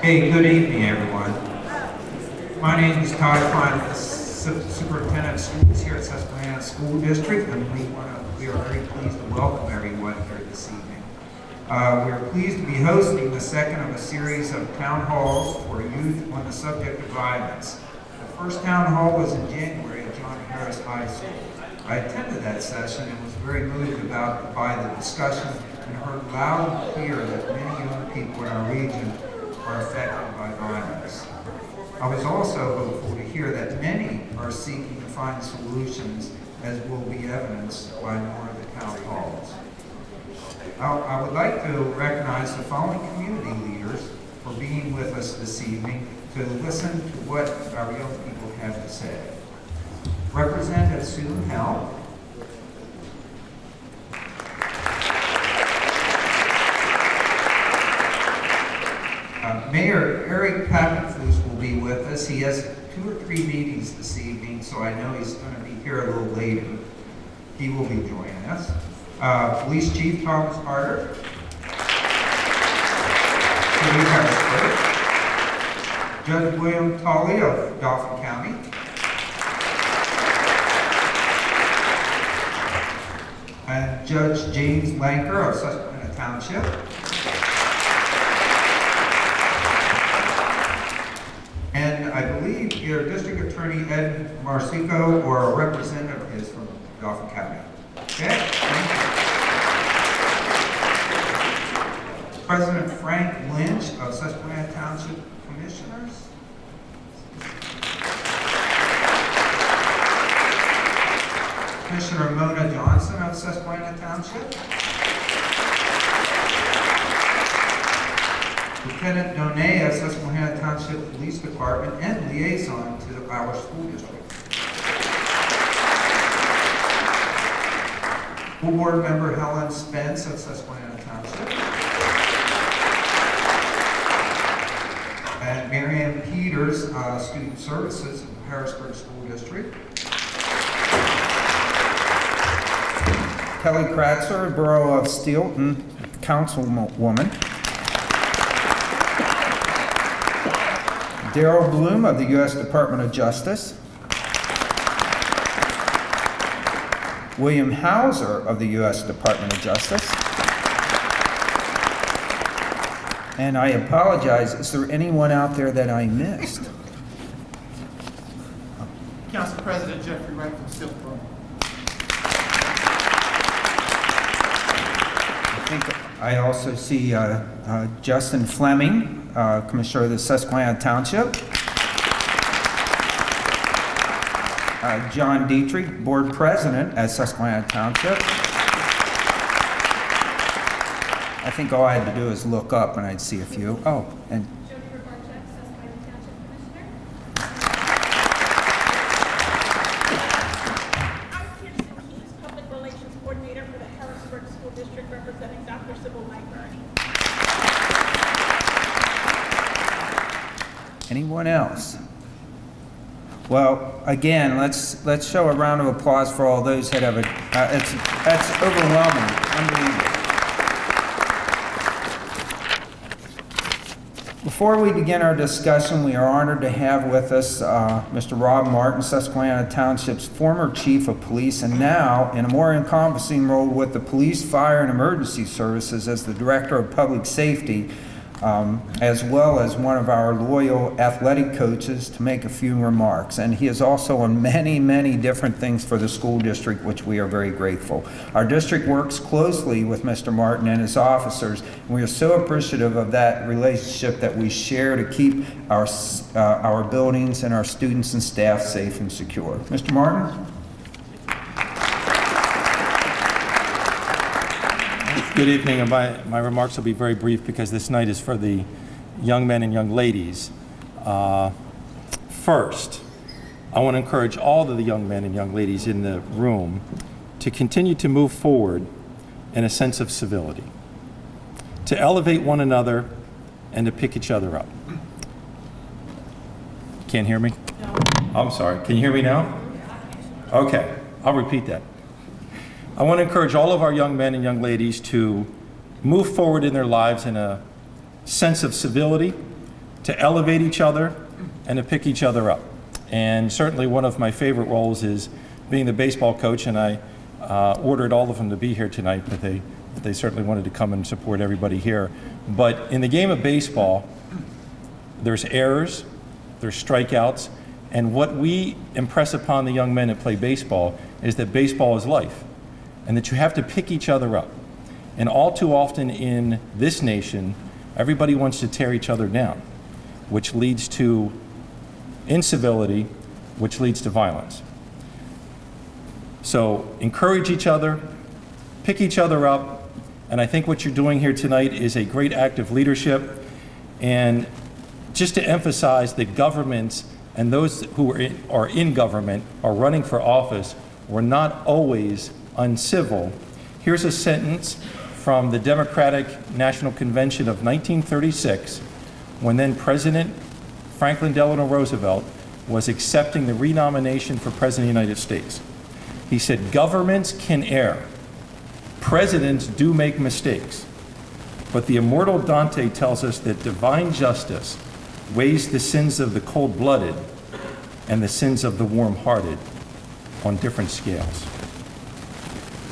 Hey, good evening, everyone. My name is Todd Klein, Superintendent of Schools here at Susquehanna School District, and we are very pleased to welcome everyone here this evening. We are pleased to be hosting the second of a series of town halls for youth on the subject of violence. The first town hall was in January at John Harris High School. I attended that session and was very moved by the discussion and heard loud and clear that many young people in our region are affected by violence. I was also hopeful to hear that many are seeking to find solutions, as will be evidenced by more of the town halls. I would like to recognize the following community leaders for being with us this evening to listen to what our young people have to say. Representative Sue Hell, Mayor Eric Pappenfuss will be with us. He has 2 or 3 meetings this evening, so I know he's going to be here a little later. He will be joining us. Police Chief Thomas Carter, Police Harrisburg, Judge William Tolley of Dauphin County, and Judge James Lanker of Susquehanna Township. And I believe your District Attorney Ed Marcico or a representative is from Dauphin County. Okay? Thank you. President Frank Lynch of Susquehanna Township Commissioners. Commissioner Mona Johnson of Susquehanna Township. Lieutenant Donay of Susquehanna Township Police Department and liaison to our school district. School Board Member Helen Spence of Susquehanna Township. And Marianne Peters, Student Services of Harrisburg School District. Kelly Kratzer, Borough of Steelton, Councilwoman. Daryl Bloom of the U.S. Department of Justice. William Hauser of the U.S. Department of Justice. And I apologize, is there anyone out there that I missed? Council President Jeffrey Wright from Silkboro. I think I also see Justin Fleming, Commissioner of the Susquehanna Township. John Dietrich, Board President at Susquehanna Township. I think all I had to do is look up and I'd see a few. Oh, and Public Relations Coordinator for the Harrisburg School District, representing Dr. Sybil Lightburn. anyone else? Well, again, let's show a round of applause for all those that have that's overwhelming, unbelievable. Before we begin our discussion, we are honored to have with us Mr. Rob Martin, Susquehanna Township's former Chief of Police, and now in a more encompassing role with the Police, Fire, and Emergency Services as the Director of Public Safety, as well as one of our loyal athletic coaches, to make a few remarks. And he is also on many, many different things for the school district, which we are very grateful. Our district works closely with Mr. Martin and his officers, and we are so appreciative of that relationship that we share to keep our buildings and our students and staff safe and secure. Mr. Martin? Good evening, and my remarks will be very brief because this night is for the young men and young ladies. First, I want to encourage all of the young men and young ladies in the room to continue to move forward in a sense of civility, to elevate one another and to pick each other up. Can't hear me? No. I'm sorry. Can you hear me now? Okay, I'll repeat that. I want to encourage all of our young men and young ladies to move forward in their lives in a sense of civility, to elevate each other and to pick each other up. And certainly one of my favorite roles is being the baseball coach, and I ordered all of them to be here tonight, but they certainly wanted to come and support everybody here. But in the game of baseball, there's errors, there's strikeouts, and what we impress upon the young men that play baseball is that baseball is life, and that you have to pick each other up. And all too often in this nation, everybody wants to tear each other down, which leads to incivility, which leads to violence. So encourage each other, pick each other up, and I think what you're doing here tonight is a great act of leadership. And just to emphasize that governments and those who are in government are running for office were not always uncivil. Here's a sentence from the Democratic National Convention of 1936, when then President Franklin Delano Roosevelt was accepting the renomination for President of the United States. He said, "Governments can err. Presidents do make mistakes. But the immortal Dante tells us that divine justice weighs the sins of the cold-blooded and the sins of the warm-hearted on different scales."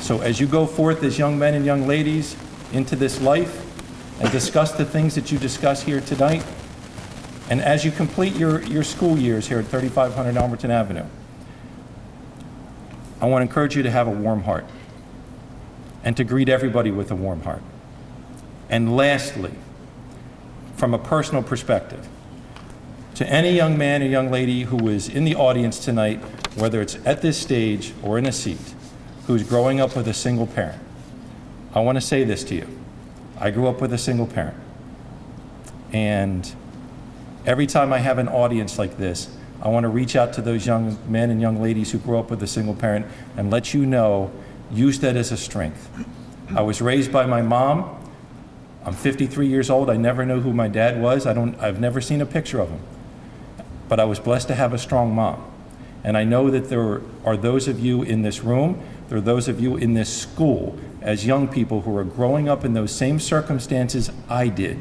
So as you go forth as young men and young ladies into this life and discuss the things that you discuss here tonight, and as you complete your school years here at 3500 Alberton Avenue, I want to encourage you to have a warm heart and to greet everybody with a warm heart. And lastly, from a personal perspective, to any young man or young lady who is in the audience tonight, whether it's at this stage or in a seat, who's growing up with a single parent, I want to say this to you. I grew up with a single parent. And every time I have an audience like this, I want to reach out to those young men and young ladies who grew up with a single parent and let you know, use that as a strength. I was raised by my mom. I'm 53 years old. I never knew who my dad was. I've never seen a picture of him. But I was blessed to have a strong mom. And I know that there are those of you in this room, there are those of you in this school as young people who are growing up in those same circumstances I did.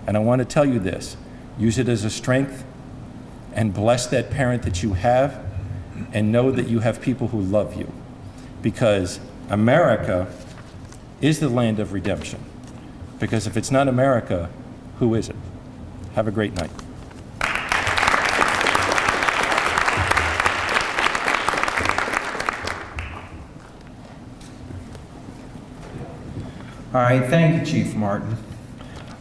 And I want to tell you this, use it as a strength and bless that parent that you have, and know that you have people who love you. Because America is the land of redemption. Because if it's not America, who is it? Have a great night. All right, thank you, Chief Martin.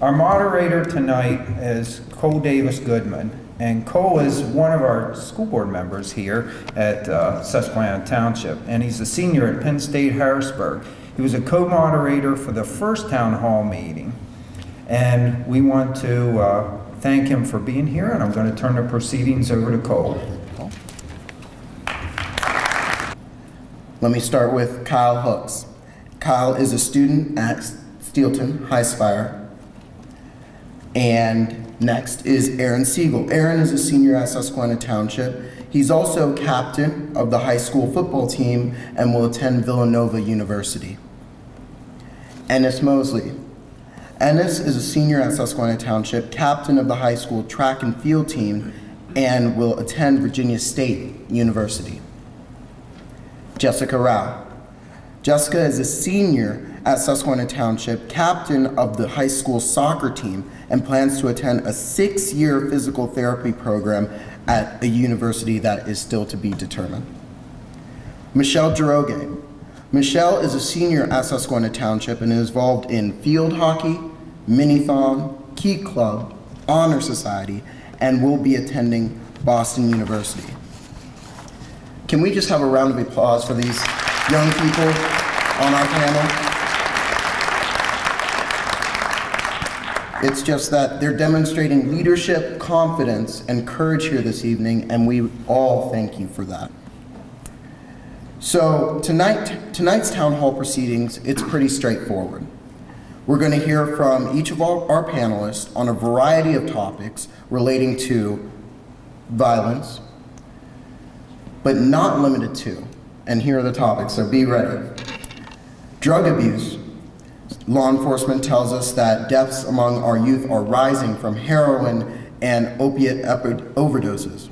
Our moderator tonight is Cole Davis Goodman, and Cole is one of our school board members here at Susquehanna Township, and he's a senior at Penn State Harrisburg. He was a co-moderator for the first town hall meeting, and we want to thank him for being here, and I'm going to turn the proceedings over to Cole. Let me start with Kyle Hooks. Kyle is a student at Steelton High Spire. And next is Aaron Siegel. Aaron is a senior at Susquehanna Township. He's also captain of the high school football team and will attend Villanova University. Ennis Mosley. Ennis is a senior at Susquehanna Township, captain of the high school track and field team, and will attend Virginia State University. Jessica Rao. Jessica is a senior at Susquehanna Township, captain of the high school soccer team, and plans to attend a 6-year physical therapy program at a university that is still to be determined. Michelle Droge. Michelle is a senior at Susquehanna Township and is involved in field hockey, mini-thon, Key Club, Honor Society, and will be attending Boston University. Can we just have a round of applause for these young people on our panel? It's just that they're demonstrating leadership, confidence, and courage here this evening, and we all thank you for that. So tonight's town hall proceedings, it's pretty straightforward. We're going to hear from each of our panelists on a variety of topics relating to violence, but not limited to, and here are the topics, so be ready. Drug abuse. Law enforcement tells us that deaths among our youth are rising from heroin and opiate overdoses,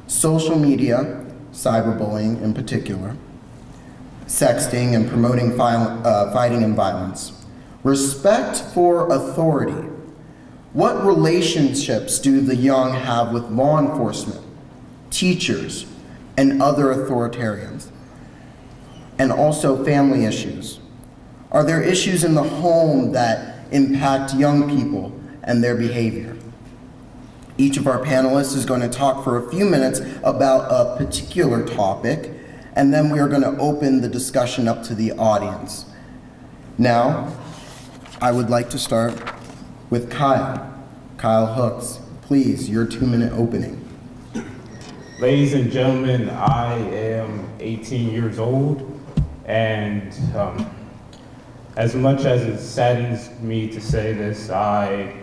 social media, cyberbullying in particular, sexting and promoting fighting and violence, respect for authority. What relationships do the young have with law enforcement, teachers, and other authoritarians? And also family issues. Are there issues in the home that impact young people and their behavior? Each of our panelists is going to talk for a few minutes about a particular topic, and then we are going to open the discussion up to the audience. Now, I would like to start with Kyle. Kyle Hooks, please, your 2-minute opening. Ladies and gentlemen, I am 18 years old, and as much as it saddens me to say this, I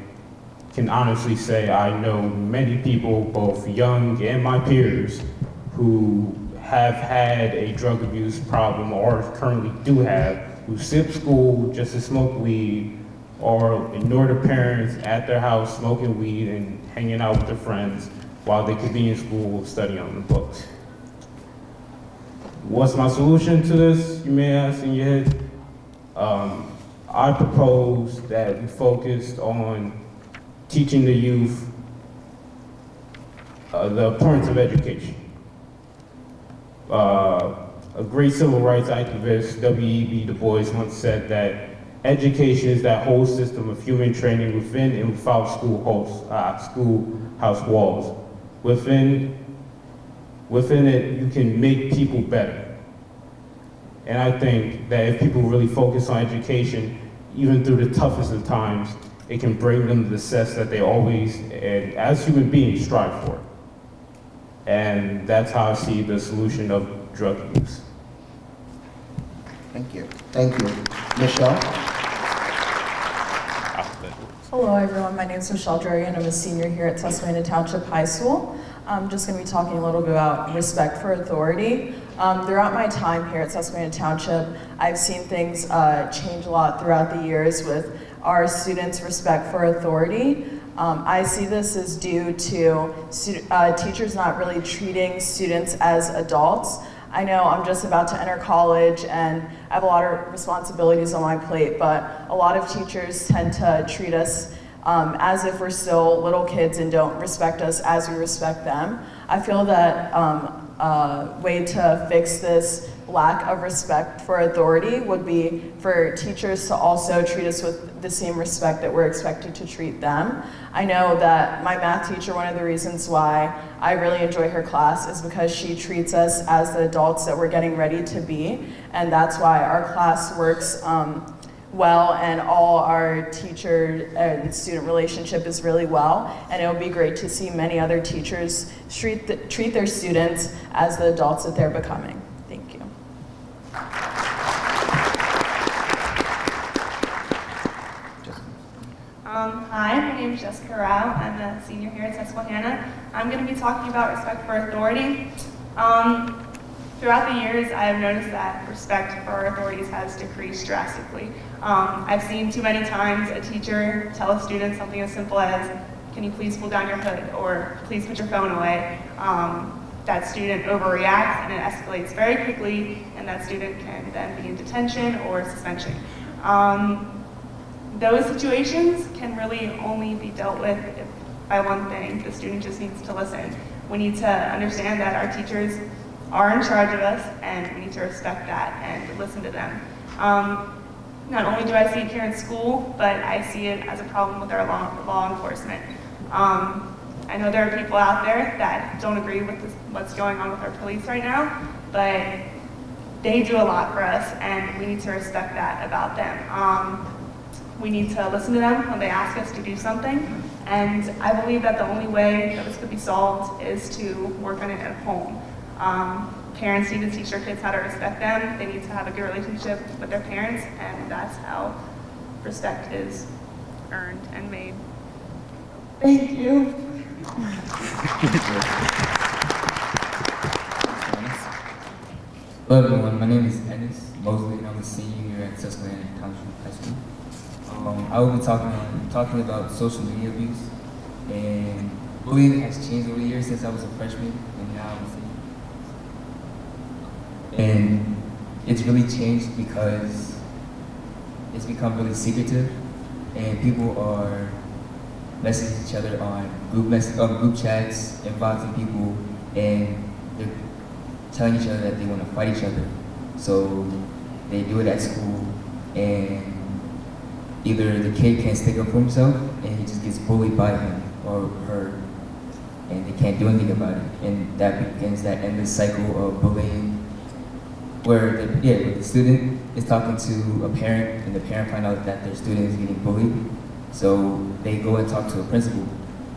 can honestly say I know many people, both young and my peers, who have had a drug abuse problem or currently do have, who skip school just to smoke weed or ignore their parents at their house smoking weed and hanging out with their friends while they could be in school studying on the books. What's my solution to this, you may ask in your head? I propose that we focused on teaching the youth the importance of education. A great civil rights activist, W.E.B. Du Bois, once said that education is that whole system of human training within and without schoolhouse walls. Within it, you can make people better. And I think that if people really focus on education, even through the toughest of times, it can bring them the success that they always, and as human beings, strive for. And that's how I see the solution of drug use. Thank you. Thank you. Michelle? Hello everyone, my name is Michelle Dragan. I'm a senior here at Susquehanna Township High School. I'm just going to be talking a little bit about respect for authority. Throughout my time here at Susquehanna Township, I've seen things change a lot throughout the years with our students' respect for authority. I see this as due to teachers not really treating students as adults. I know I'm just about to enter college and I have a lot of responsibilities on my plate, but a lot of teachers tend to treat us as if we're still little kids and don't respect us as we respect them. I feel that a way to fix this lack of respect for authority would be for teachers to also treat us with the same respect that we're expected to treat them. I know that my math teacher, one of the reasons why I really enjoy her class is because she treats us as the adults that we're getting ready to be, and that's why our class works well, and all our teacher and student relationship is really well, and it would be great to see many other teachers treat their students as the adults that they're becoming. Thank you. Hi, my name is Jessica Rao. I'm a senior here at Susquehanna. I'm going to be talking about respect for authority. Throughout the years, I have noticed that respect for our authorities has decreased drastically. I've seen too many times a teacher tell a student something as simple as, "Can you please pull down your hood?" or "Please put your phone away." That student overreacts and it escalates very quickly, and that student can then be in detention or suspension. Those situations can really only be dealt with by one thing: the student just needs to listen. We need to understand that our teachers are in charge of us, and we need to respect that and listen to them. Not only do I see it here in school, but I see it as a problem with our law enforcement. I know there are people out there that don't agree with what's going on with our police right now, but they do a lot for us, and we need to respect that about them. We need to listen to them when they ask us to do something, and I believe that the only way that this could be solved is to work on it at home. Parents need to teach their kids how to respect them. They need to have a good relationship with their parents, and that's how respect is earned and made. Thank you. Hello everyone, my name is Ennis Mosley, and I'm a senior here at Susquehanna Township High School. I will be talking about social media abuse, and bullying has changed over the years since I was a freshman and now I'm a senior. And it's really changed because it's become really secretive, and people are messaging each other on group chats, inboxing people, and they're telling each other that they want to fight each other. So they do it at school, and either the kid can't stick up for himself, and he just gets bullied by him or her, and they can't do anything about it. And that begins that endless cycle of bullying, where the student is talking to a parent, and the parent finds out that their student is getting bullied. So they go and talk to a principal,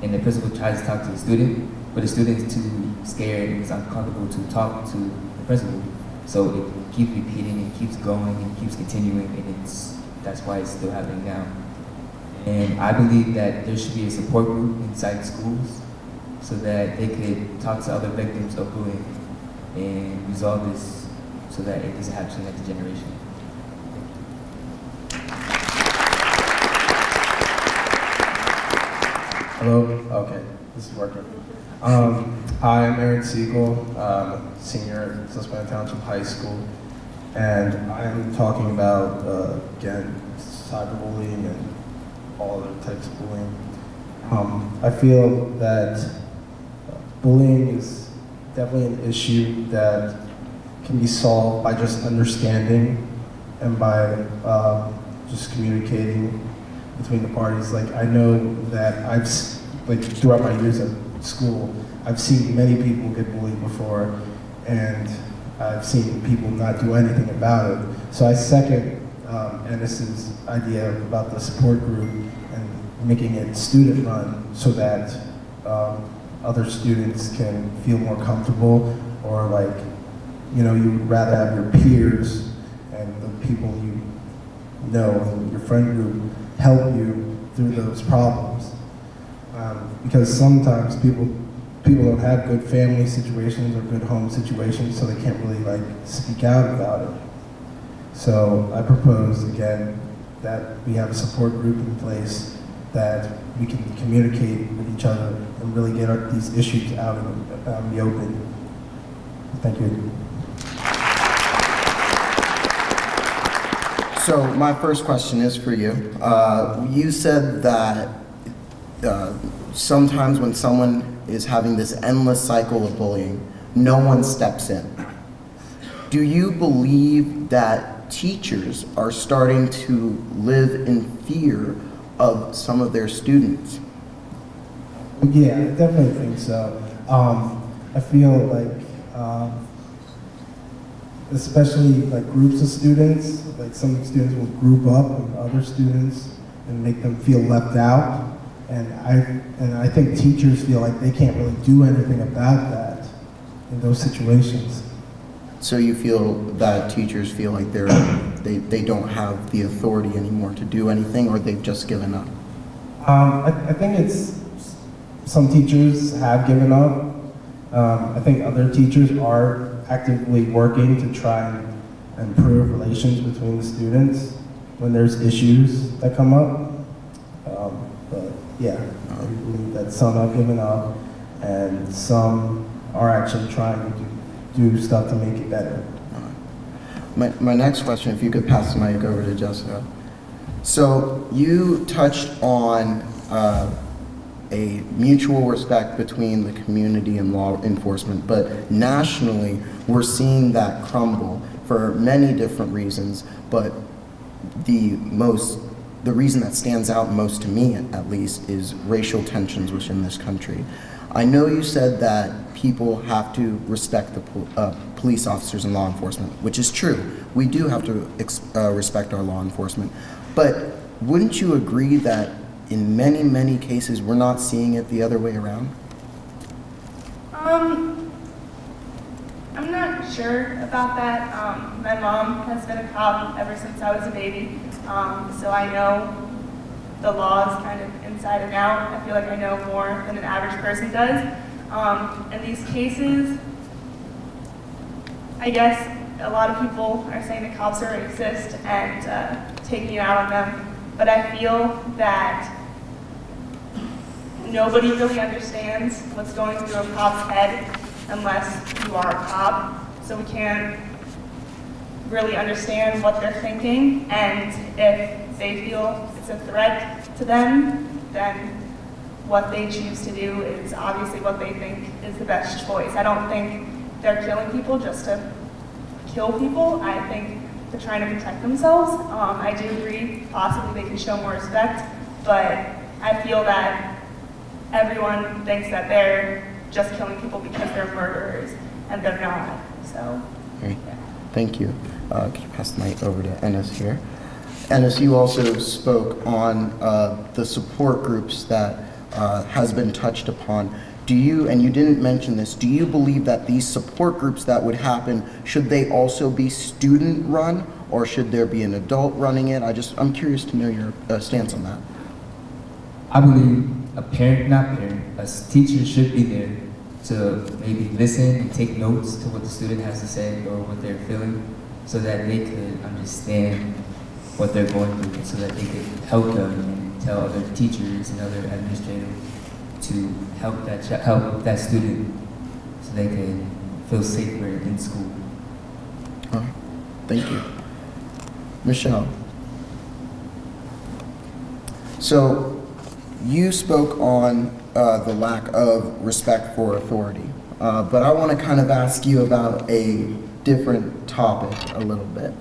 and the principal tries to talk to the student, but the student is too scared and is uncomfortable to talk to the principal. So it keeps repeating, it keeps going, it keeps continuing, and that's why it's still happening now. And I believe that there should be a support group inside schools so that they could talk to other victims of bullying and resolve this so that it doesn't happen to the next generation. Hello? Okay, this is working. Hi, I'm Aaron Siegel, senior at Susquehanna Township High School, and I'm talking about, again, cyberbullying and all other types of bullying. I feel that bullying is definitely an issue that can be solved by just understanding and by just communicating between the parties. Like, I know that throughout my years at school, I've seen many people get bullied before, and I've seen people not do anything about it. So I second Ennis's idea about the support group and making it student run so that other students can feel more comfortable, or you'd rather have your peers and the people you know, your friend group, help you through those problems. Because sometimes people don't have good family situations or good home situations, so they can't really speak out about it. So I propose again that we have a support group in place, that we can communicate with each other and really get these issues out in the open. Thank you. So my first question is for you. You said that sometimes when someone is having this endless cycle of bullying, no one steps in. Do you believe that teachers are starting to live in fear of some of their students? Yeah, I definitely think so. I feel like, especially groups of students, some students will group up with other students and make them feel left out. And I think teachers feel like they can't really do anything about that in those situations. So you feel that teachers feel like they don't have the authority anymore to do anything, or they've just given up? I think some teachers have given up. I think other teachers are actively working to try and improve relations between the students when there's issues that come up. But yeah, I believe that some have given up and some are actually trying to do stuff to make it better. My next question, if you could pass the mic over to Jessica. So you touched on a mutual respect between the community and law enforcement, but nationally, we're seeing that crumble for many different reasons, but the reason that stands out most to me, at least, is racial tensions within this country. I know you said that people have to respect the police officers and law enforcement, which is true. We do have to respect our law enforcement, but wouldn't you agree that in many, many cases, we're not seeing it the other way around? I'm not sure about that. My mom has been a cop ever since I was a baby, so I know the laws kind of inside and out. I feel like I know more than an average person does. In these cases, I guess a lot of people are saying the cops are racist and taking it out on them, but I feel that nobody really understands what's going through a cop's head unless you are a cop. So we can't really understand what they're thinking, and if they feel it's a threat to them, then what they choose to do is obviously what they think is the best choice. I don't think they're killing people just to kill people. I think they're trying to protect themselves. I do agree, possibly they can show more respect, but I feel that everyone thinks that they're just killing people because they're murderers, and they're not, so. Great. Thank you. Could you pass the mic over to Ennis here? Ennis, you also spoke on the support groups that has been touched upon. Do you, and you didn't mention this, do you believe that these support groups that would happen, should they also be student run, or should there be an adult running it? I'm curious to know your stance on that. I believe a parent, not parent, a teacher should be there to maybe listen and take notes to what the student has to say or what they're feeling, so that they could understand what they're going through, and so that they could help them and tell other teachers and other administrators to help that student so they can feel safer in school. Thank you. Michelle. So you spoke on the lack of respect for authority, but I want to kind of ask you about a different topic a little bit,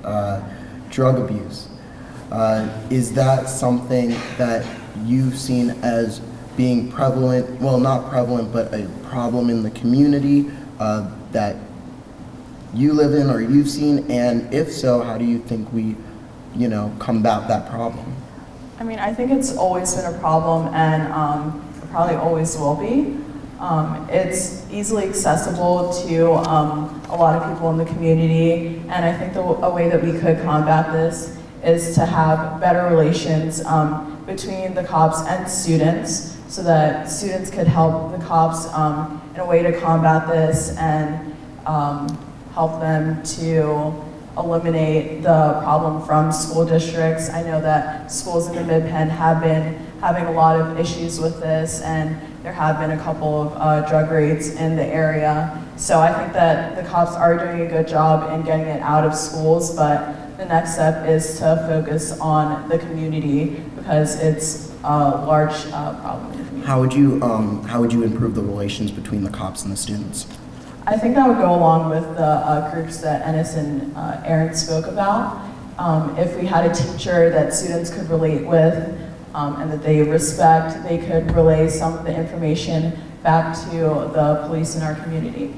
drug abuse. Is that something that you've seen as being prevalent, well, not prevalent, but a problem in the community that you live in or you've seen? And if so, how do you think we, combat that problem? I mean, I think it's always been a problem, and it probably always will be. It's easily accessible to a lot of people in the community, and I think a way that we could combat this is to have better relations between the cops and students, so that students could help the cops in a way to combat this and help them to eliminate the problem from school districts. I know that schools in the Mid-Penn have been having a lot of issues with this, and there have been a couple of drug raids in the area. So I think that the cops are doing a good job in getting it out of schools, but the next step is to focus on the community, because it's a large problem in the community. How would you improve the relations between the cops and the students? I think that would go along with the groups that Ennis and Aaron spoke about. If we had a teacher that students could relate with and that they respect, they could relay some of the information back to the police in our community.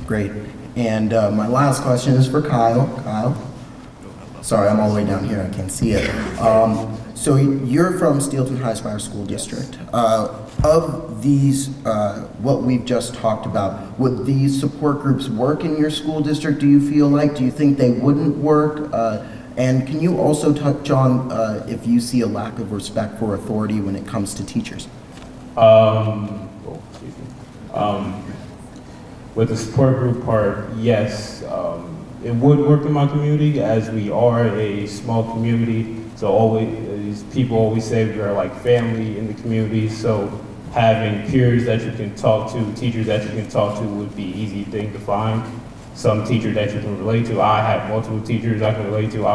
Great. And my last question is for Kyle. Kyle? Sorry, I'm all the way down here. I can't see it. So you're from Steelton High Spire School District. Of these, what we've just talked about, would these support groups work in your school district, do you feel like? Do you think they wouldn't work? And can you also touch on if you see a lack of respect for authority when it comes to teachers? With the support group part, yes, it would work in my community, as we are a small community. So people always say we are like family in the community. So having peers that you can talk to, teachers that you can talk to, would be an easy thing to find. Some teacher that you can relate to. I have multiple teachers I can relate to.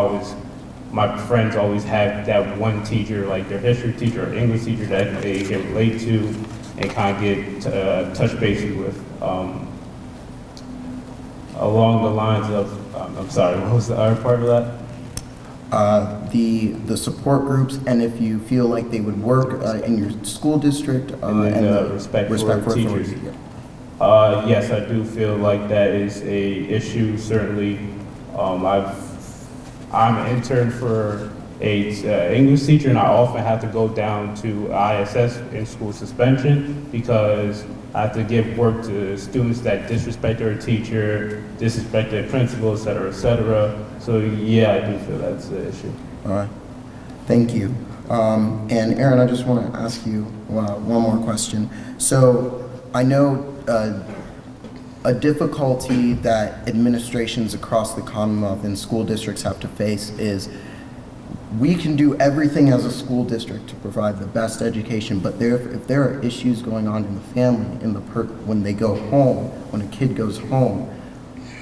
My friends always have that one teacher, like their history teacher or English teacher, that they can relate to and kind of get touch bases with. Along the lines of, I'm sorry, what was the other part of that? The support groups, and if you feel like they would work in your school district, and the respect for teachers. Yeah. Yes, I do feel like that is a issue. Certainly, I'm an intern for a English teacher, and I often have to go down to ISS, in school suspension, because I have to give work to students that disrespect their teacher, disrespect their principal, et cetera, et cetera. So yeah, I do feel that's the issue. All right, thank you. And Aaron, I just want to ask you one more question. So I know a difficulty that administrations across the Commonwealth and school districts have to face is we can do everything as a school district to provide the best education, but if there are issues going on in the family, when they go home, when a kid goes home,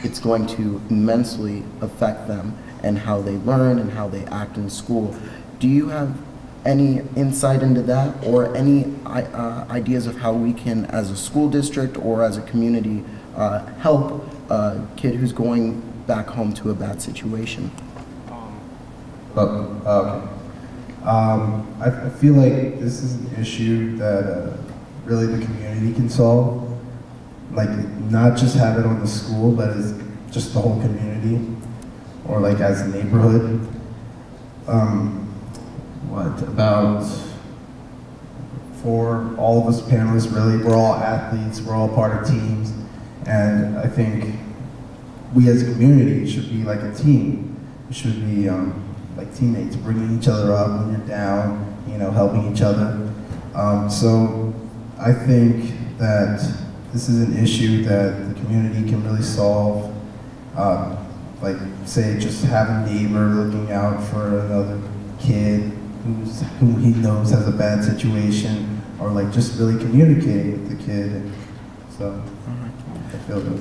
it's going to immensely affect them and how they learn and how they act in school. Do you have any insight into that, or any ideas of how we can, as a school district or as a community, help a kid who's going back home to a bad situation? Okay. I feel like this is an issue that really the community can solve. Like, not just have it on the school, but as just the whole community, or like as a neighborhood. For all of us panelists, really, we're all athletes, we're all part of teams, and I think we as a community should be like a team. We should be like teammates, bringing each other up when you're down, helping each other. So I think that this is an issue that the community can really solve. Like, say, just have a neighbor looking out for another kid who he knows has a bad situation, or like just really communicating with the kid. So I feel good.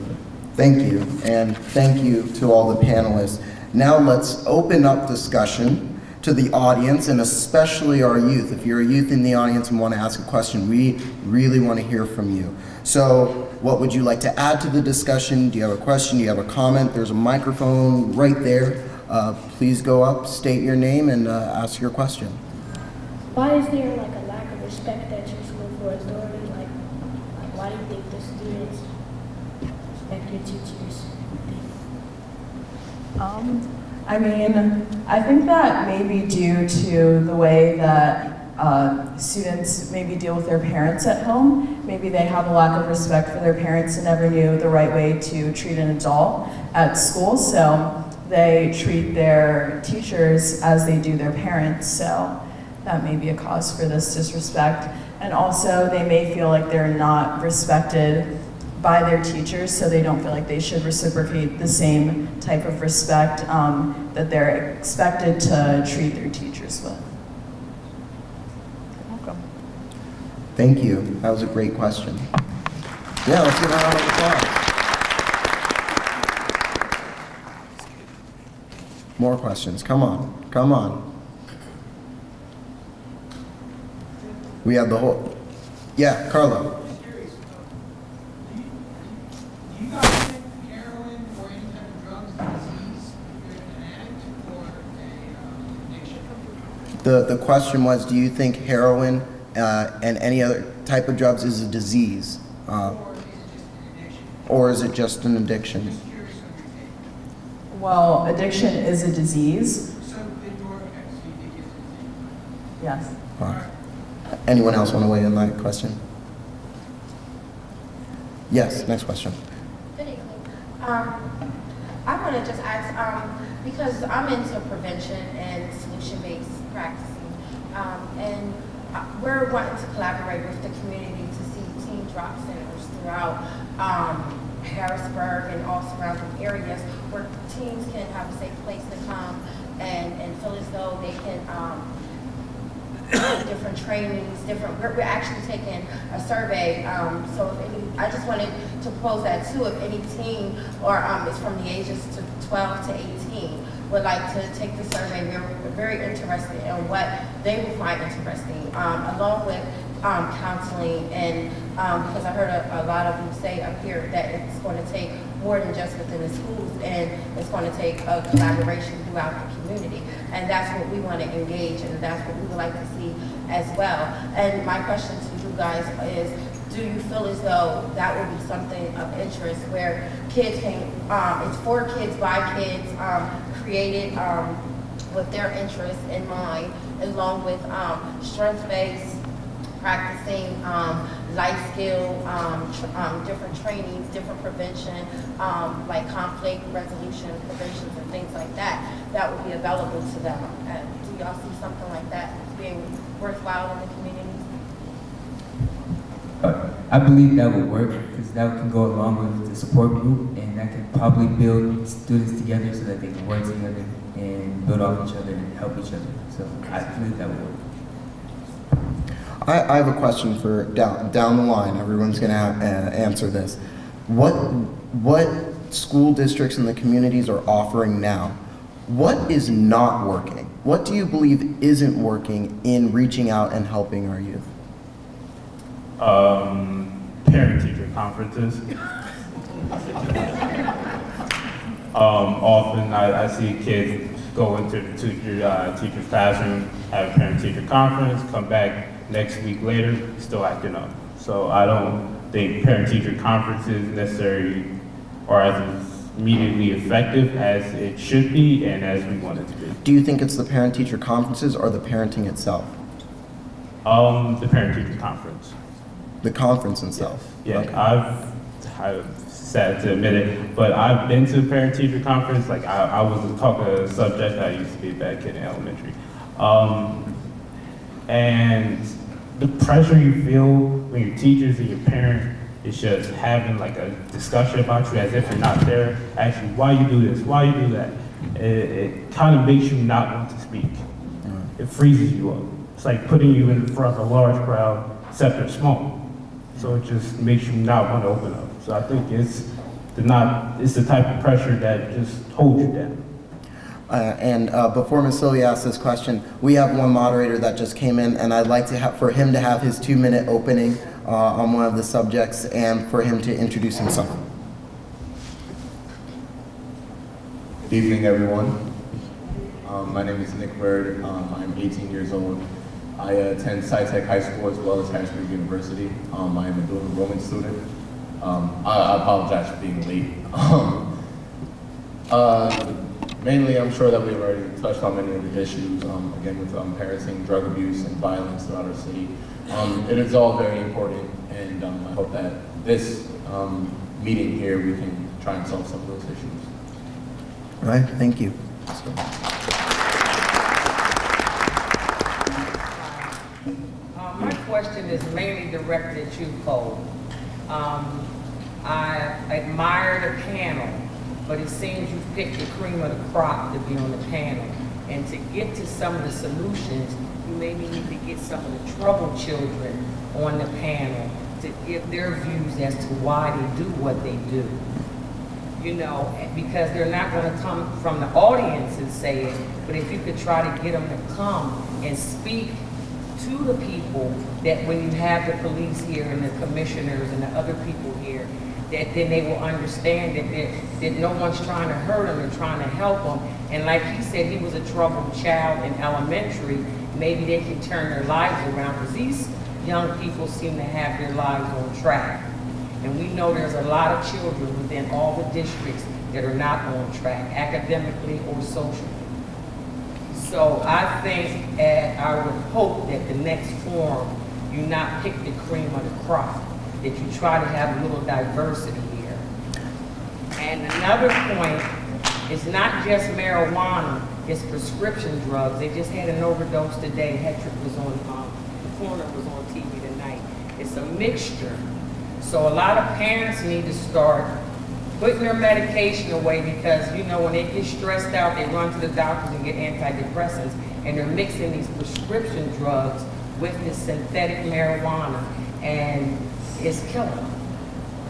Thank you, and thank you to all the panelists. Now let's open up discussion to the audience, and especially our youth. If you're a youth in the audience and want to ask a question, we really want to hear from you. So what would you like to add to the discussion? Do you have a question? Do you have a comment? There's a microphone right there. Please go up, state your name, and ask your question. Why is there like a lack of respect at your school for authority? Like why do you think the students respect your teachers? I mean, I think that may be due to the way that students maybe deal with their parents at home. Maybe they have a lack of respect for their parents and never knew the right way to treat an adult at school, so they treat their teachers as they do their parents, so that may be a cause for this disrespect. And also, they may feel like they're not respected by their teachers, so they don't feel like they should reciprocate the same type of respect that they're expected to treat their teachers with. You're welcome. Thank you. That was a great question. Yeah, let's give a round of applause. More questions. Come on. Come on. We have the whole... Yeah, Carlo. Do you guys think heroin or any type of drugs is a disease if you're an addict or an addiction? The question was, do you think heroin and any other type of drugs is a disease? Or is it just an addiction? Just curious on your take. Well, addiction is a disease. So in your case, do you think it's a disease? Yes. All right. Anyone else want to weigh in on that question? Yes, next question. Good evening. I want to just ask, because I'm into prevention and solution-based practicing, and we're wanting to collaborate with the community to see teen drop centers throughout Harrisburg and all surrounding areas where teens can have a safe place to come and feel as though they can different trainings, we're actually taking a survey, so if any, I just wanted to propose that too, if any teen or is from the ages to 12 to 18 would like to take the survey. We're very interested in what they will find interesting, along with counseling, and because I heard a lot of you say up here that it's going to take more than just within the schools, and it's going to take a collaboration throughout the community, and that's what we want to engage, and that's what we would like to see as well. And my question to you guys is, do you feel as though that would be something of interest where kids can, it's for kids by kids, created with their interests in mind, along with strength-based practicing, life skill, different trainings, different prevention, like conflict resolution preventions and things like that, that would be available to them. Do y'all see something like that being worthwhile in the community? I believe that would work because that can go along with the support group, and that can probably build students together so that they can work together and build off each other and help each other. So I believe that would work. I have a question for down the line. Everyone's going to answer this. What school districts in the communities are offering now? What is not working? What do you believe isn't working in reaching out and helping our youth? Parent-teacher conferences. Often I see kids go into the teacher's classroom, have a parent-teacher conference, come back next week later, still acting up. So I don't think parent-teacher conferences necessarily are as immediately effective as it should be and as we want it to be. Do you think it's the parent-teacher conferences or the parenting itself? The parent-teacher conference. The conference itself? Yeah, Okay. I'm sad to admit it, but I've been to a parent-teacher conference. Like I was a subject I used to be back in elementary. And the pressure you feel when your teachers and your parent is just having like a discussion about you as if you're not there, actually, why you do this, why you do that. It kind of makes you not want to speak. It freezes you up. It's like putting you in front of a large crowd, except they're small. So it just makes you not want to open up. So I think it's the type of pressure that just holds you down. Before Ms. Silly asks this question, we have one moderator that just came in, and I'd like for him to have his 2-minute opening on one of the subjects and for him to introduce himself. Good evening, everyone. My name is Nick Bird. I'm 18 years old. I attend SciTech High School as well as Harrisburg University. I am a dual enrollment student. I apologize for being late. Mainly, I'm sure that we've already touched on many of the issues, again, with parenting, drug abuse, and violence throughout our city. It is all very important, and I hope that this meeting here, we can try and solve some of those issues. All right, thank you. My question is mainly directed at you, Cole. I admire the panel, but it seems you picked the cream of the crop to be on the panel. And to get to some of the solutions, you maybe need to get some of the troubled children on the panel to give their views as to why they do what they do. You know, because they're not going to come from the audience and say it, but if you could try to get them to come and speak to the people, that when you have the police here and the commissioners and the other people here, that then they will understand that no one's trying to hurt them, they're trying to help them. And like he said, he was a troubled child in elementary. Maybe they can turn their lives around, because these young people seem to have their lives on track. And we know there's a lot of children within all the districts that are not on track, academically or socially. So I think, I would hope that the next forum, you not pick the cream of the crop, that you try to have a little diversity here. And another point, it's not just marijuana, it's prescription drugs. They just had an overdose today. Hedrick was on, the corner was on TV tonight. It's a mixture. So a lot of parents need to start putting their medication away, because, you know, when they get stressed out, they run to the doctors and get antidepressants, and they're mixing these prescription drugs with this synthetic marijuana, and it's killing them.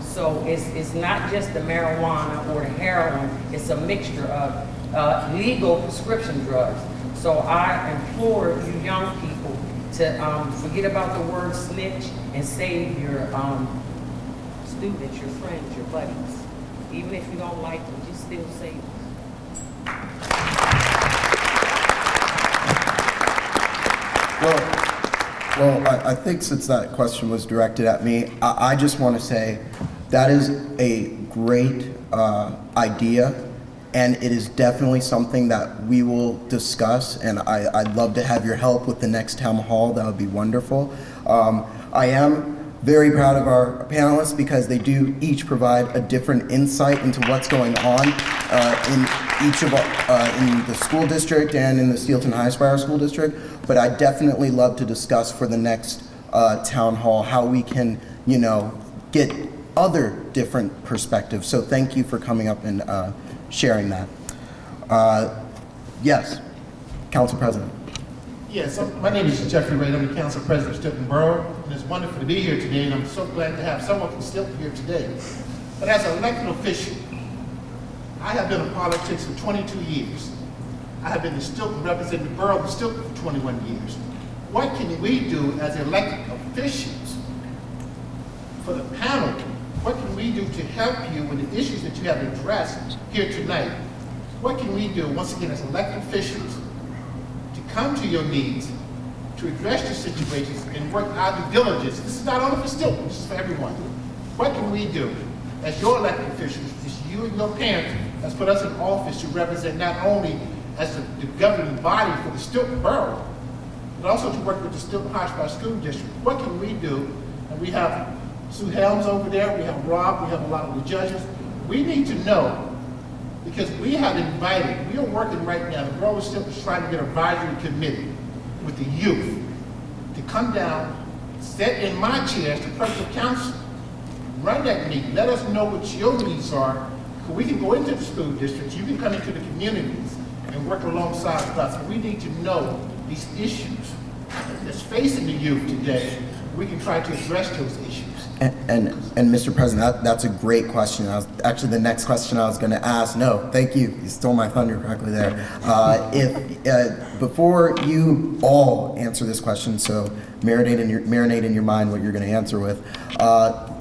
So it's not just the marijuana or the heroin, it's a mixture of legal prescription drugs. So I implore you young people to forget about the word snitch and save your students, your friends, your buddies. Even if you don't like them, just still save them. Well, I think since that question was directed at me, I just want to say that is a great idea, and it is definitely something that we will discuss, and I'd love to have your help with the next town hall. That would be wonderful. I am very proud of our panelists, because they do each provide a different insight into what's going on in each of in the school district and in the Steelton High Spire School District. But I definitely love to discuss for the next town hall how we can, you know, get other different perspectives. So thank you for coming up and sharing that. Yes. Council President. Yes, my name is Jeffrey Ray. I'm the Council President of Stilton Borough, and it's wonderful to be here today, and I'm so glad to have someone from Stilton here today. But as an elected official, I have been in politics for 22 years. I have been in Stilton, representing the borough of Stilton for 21 years. What can we do as elected officials for the panel? What can we do to help you with the issues that you have addressed here tonight? What can we do, once again, as elected officials, to come to your needs, to address your situations, and work out due diligence? This is not only for Stilton, this is for everyone. What can we do as your elected officials, as you and your parents has put us in office to represent not only as the governing body for the Stilton Borough, but also to work with the Stilton Harrisburg School District? What can we do? And we have Sue Helms over there, we have Rob, we have a lot of the judges. We need to know, because we have invited, we are working right now, the borough is still trying to get an advisory committee with the youth to come down, sit in my chair as the president of council, run that meeting, let us know what your needs are, so we can go into the school districts, you can come into the communities and work alongside with us. We need to know these issues that's facing the youth today. We can try to address those issues. And Mr. President, that's a great question. Actually, the next question I was going to ask. No, thank you. You stole my thunder correctly there. Before you all answer this question, so marinate in your mind what you're going to answer with.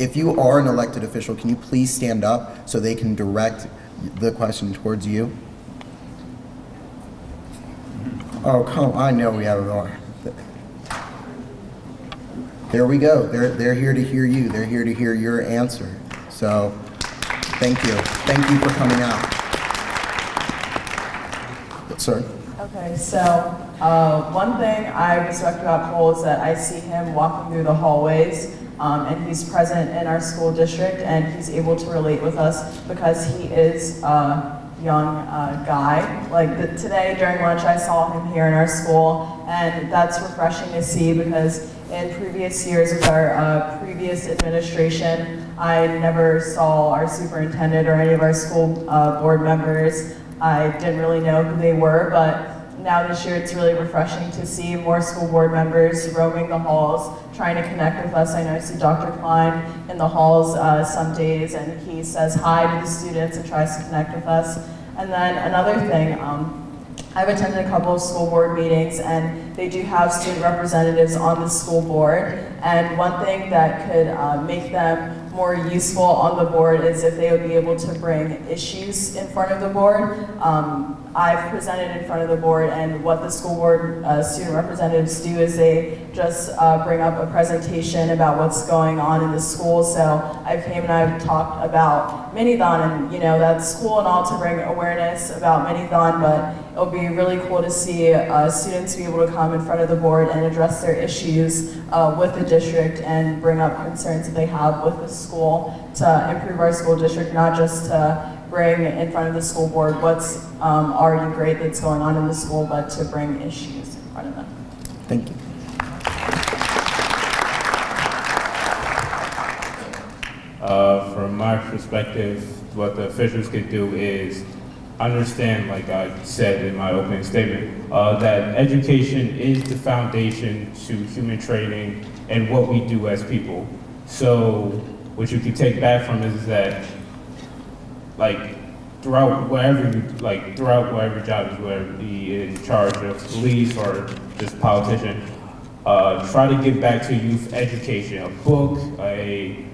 If you are an elected official, can you please stand up so they can direct the question towards you? Oh, come! I know we have it on. There we go. They're here to hear you. They're here to hear your answer. So, thank you. Thank you for coming out. Sir? Okay, so one thing I respect about Cole is that I see him walking through the hallways, and he's present in our school district, and he's able to relate with us because he is a young guy. Like today during lunch, I saw him here in our school, and that's refreshing to see because in previous years with our previous administration, I never saw our superintendent or any of our school board members. I didn't really know who they were, but now this year it's really refreshing to see more school board members roaming the halls, trying to connect with us. I know I see Dr. Klein in the halls some days, and he says hi to the students and tries to connect with us. And then another thing, I've attended a couple of school board meetings, and they do have student representatives on the school board. And one thing that could make them more useful on the board is if they would be able to bring issues in front of the board. I've presented in front of the board, and what the school board student representatives do is they just bring up a presentation about what's going on in the school. So I came and I've talked about Minithon, and you know, that's cool and all to bring awareness about Minithon, but it'll be really cool to see students be able to come in front of the board and address their issues with the district and bring up concerns that they have with the school to improve our school district, not just to bring in front of the school board what's already great that's going on in the school, but to bring issues in front of them. Thank you. From my perspective, what the officials could do is understand, like I said in my opening statement, that education is the foundation to human training and what we do as people. So what you can take back from it is that, like, throughout whatever job is, whether it be in charge of police or just politician, try to give back to youth education, a book, a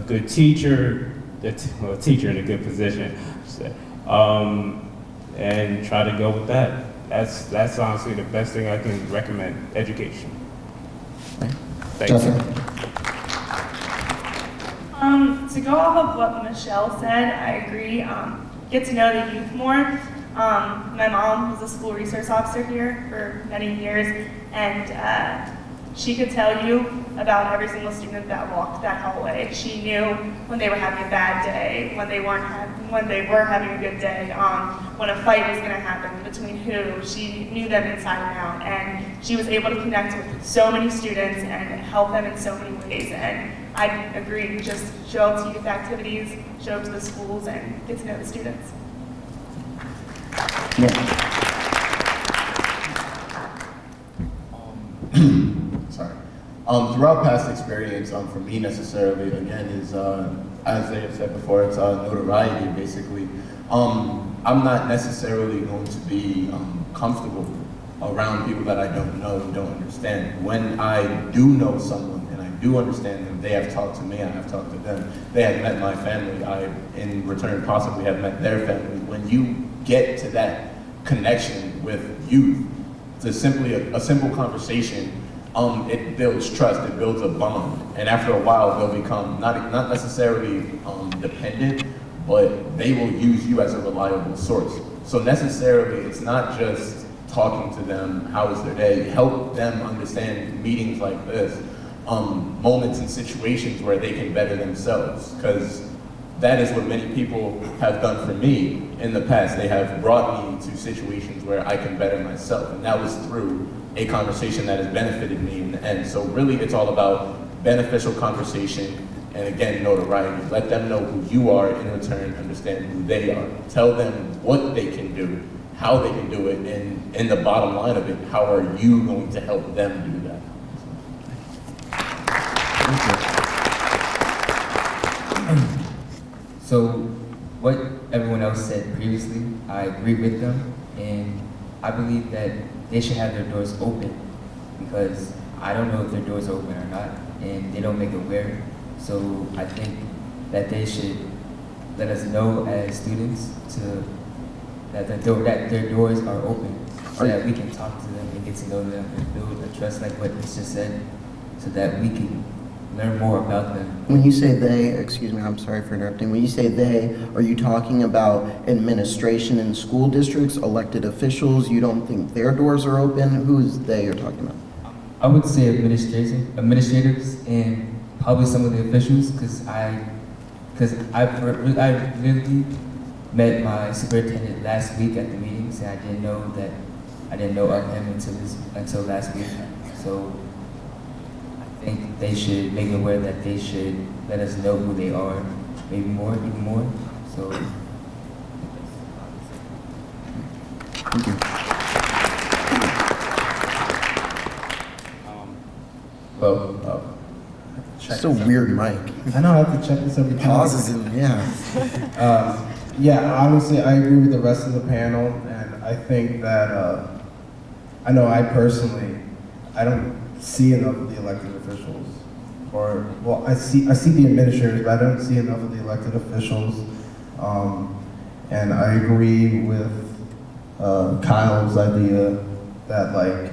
good teacher, a teacher in a good position, and try to go with that. That's honestly the best thing I can recommend, education. Thank you. To go off of what Michelle said, I agree. Get to know the youth more. My mom was a school resource officer here for many years, and she could tell you about every single student that walked that hallway. She knew when they were having a bad day, when they were having a good day, when a fight was going to happen between who. She knew them inside and out, and she was able to connect with so many students and help them in so many ways. And I agree, just show up to youth activities, show up to the schools, and get to know the students. Yeah. sorry. Throughout past experience, for me necessarily, again, is, as they have said before, it's notoriety, basically. I'm not necessarily going to be comfortable around people that I don't know and don't understand. When I do know someone and I do understand them, they have talked to me, I have talked to them. They have met my family, I, in return, possibly have met their family. When you get to that connection with youth, it's simply a simple conversation. It builds trust, it builds a bond, and after a while they'll become not necessarily dependent, but they will use you as a reliable source. So necessarily, it's not just talking to them, how is their day, help them understand meetings like this, moments and situations where they can better themselves, because that is what many people have done for me in the past. They have brought me to situations where I can better myself, and that was through a conversation that has benefited me in the end. So really, it's all about beneficial conversation, and again, notoriety. Let them know who you are, in return, understand who they are. Tell them what they can do, how they can do it, and in the bottom line of it, how are you going to help them do that? So what everyone else said previously, I agree with them, and I believe that they should have their doors open, because I don't know if their doors are open or not, and they don't make it aware. So I think that they should let us know as students that their doors are open, so that we can talk to them and get to know them and build a trust, like what Ms. just said, so that we can learn more about them. When you say they, excuse me, I'm sorry for interrupting. When you say they, are you talking about administration in school districts, elected officials? You don't think their doors are open? Who is they you're talking about? I would say administrators, and probably some of the officials, because I literally met my superintendent last week at the meetings, and I didn't know of him until last week. So I think they should make it aware that they should let us know who they are, maybe more, even more. So. Thank you. It's a weird mic. I know I have to check this every time. Pauses in, yeah. Yeah, honestly, I agree with the rest of the panel, and I think that, I know I personally, I don't see enough of the elected officials, well, I see the administrators, but I don't see enough of the elected officials, and I agree with Kyle's idea that, like,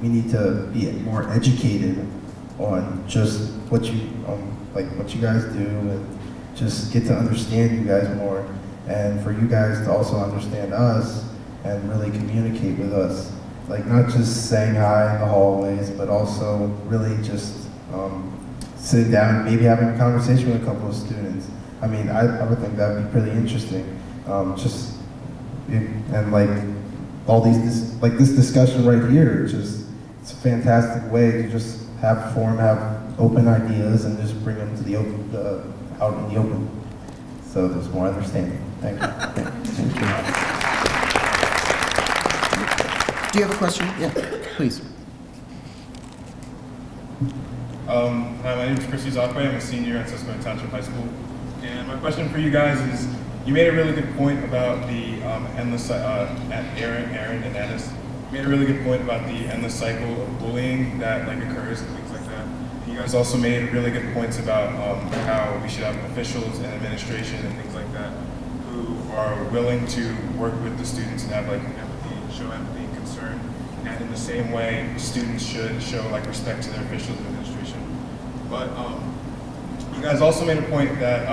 we need to be more educated on just what you guys do, and just get to understand you guys more, and for you guys to also understand us and really communicate with us, like not just saying hi in the hallways, but also really just sitting down and maybe having a conversation with a couple of students. I mean, I would think that would be pretty interesting. And like all this discussion right here, it's a fantastic way to just have open ideas and just bring them to the open, out in the open. So there's more understanding. Thank you. Thank you. Do you have a question? Yeah, please. Hi, my name is Chrissy Zakwe. I'm a senior at Susquehanna Township High School. And my question for you guys is, you made a really good point about the endless, Aaron and Ennis. You made a really good point about the endless cycle of bullying that occurs and things like that. And you guys also made really good points about how we should have officials and administration and things like that who are willing to work with the students and have empathy, show empathy and concern. And in the same way, students should show respect to their officials and administration. But you guys also made a point that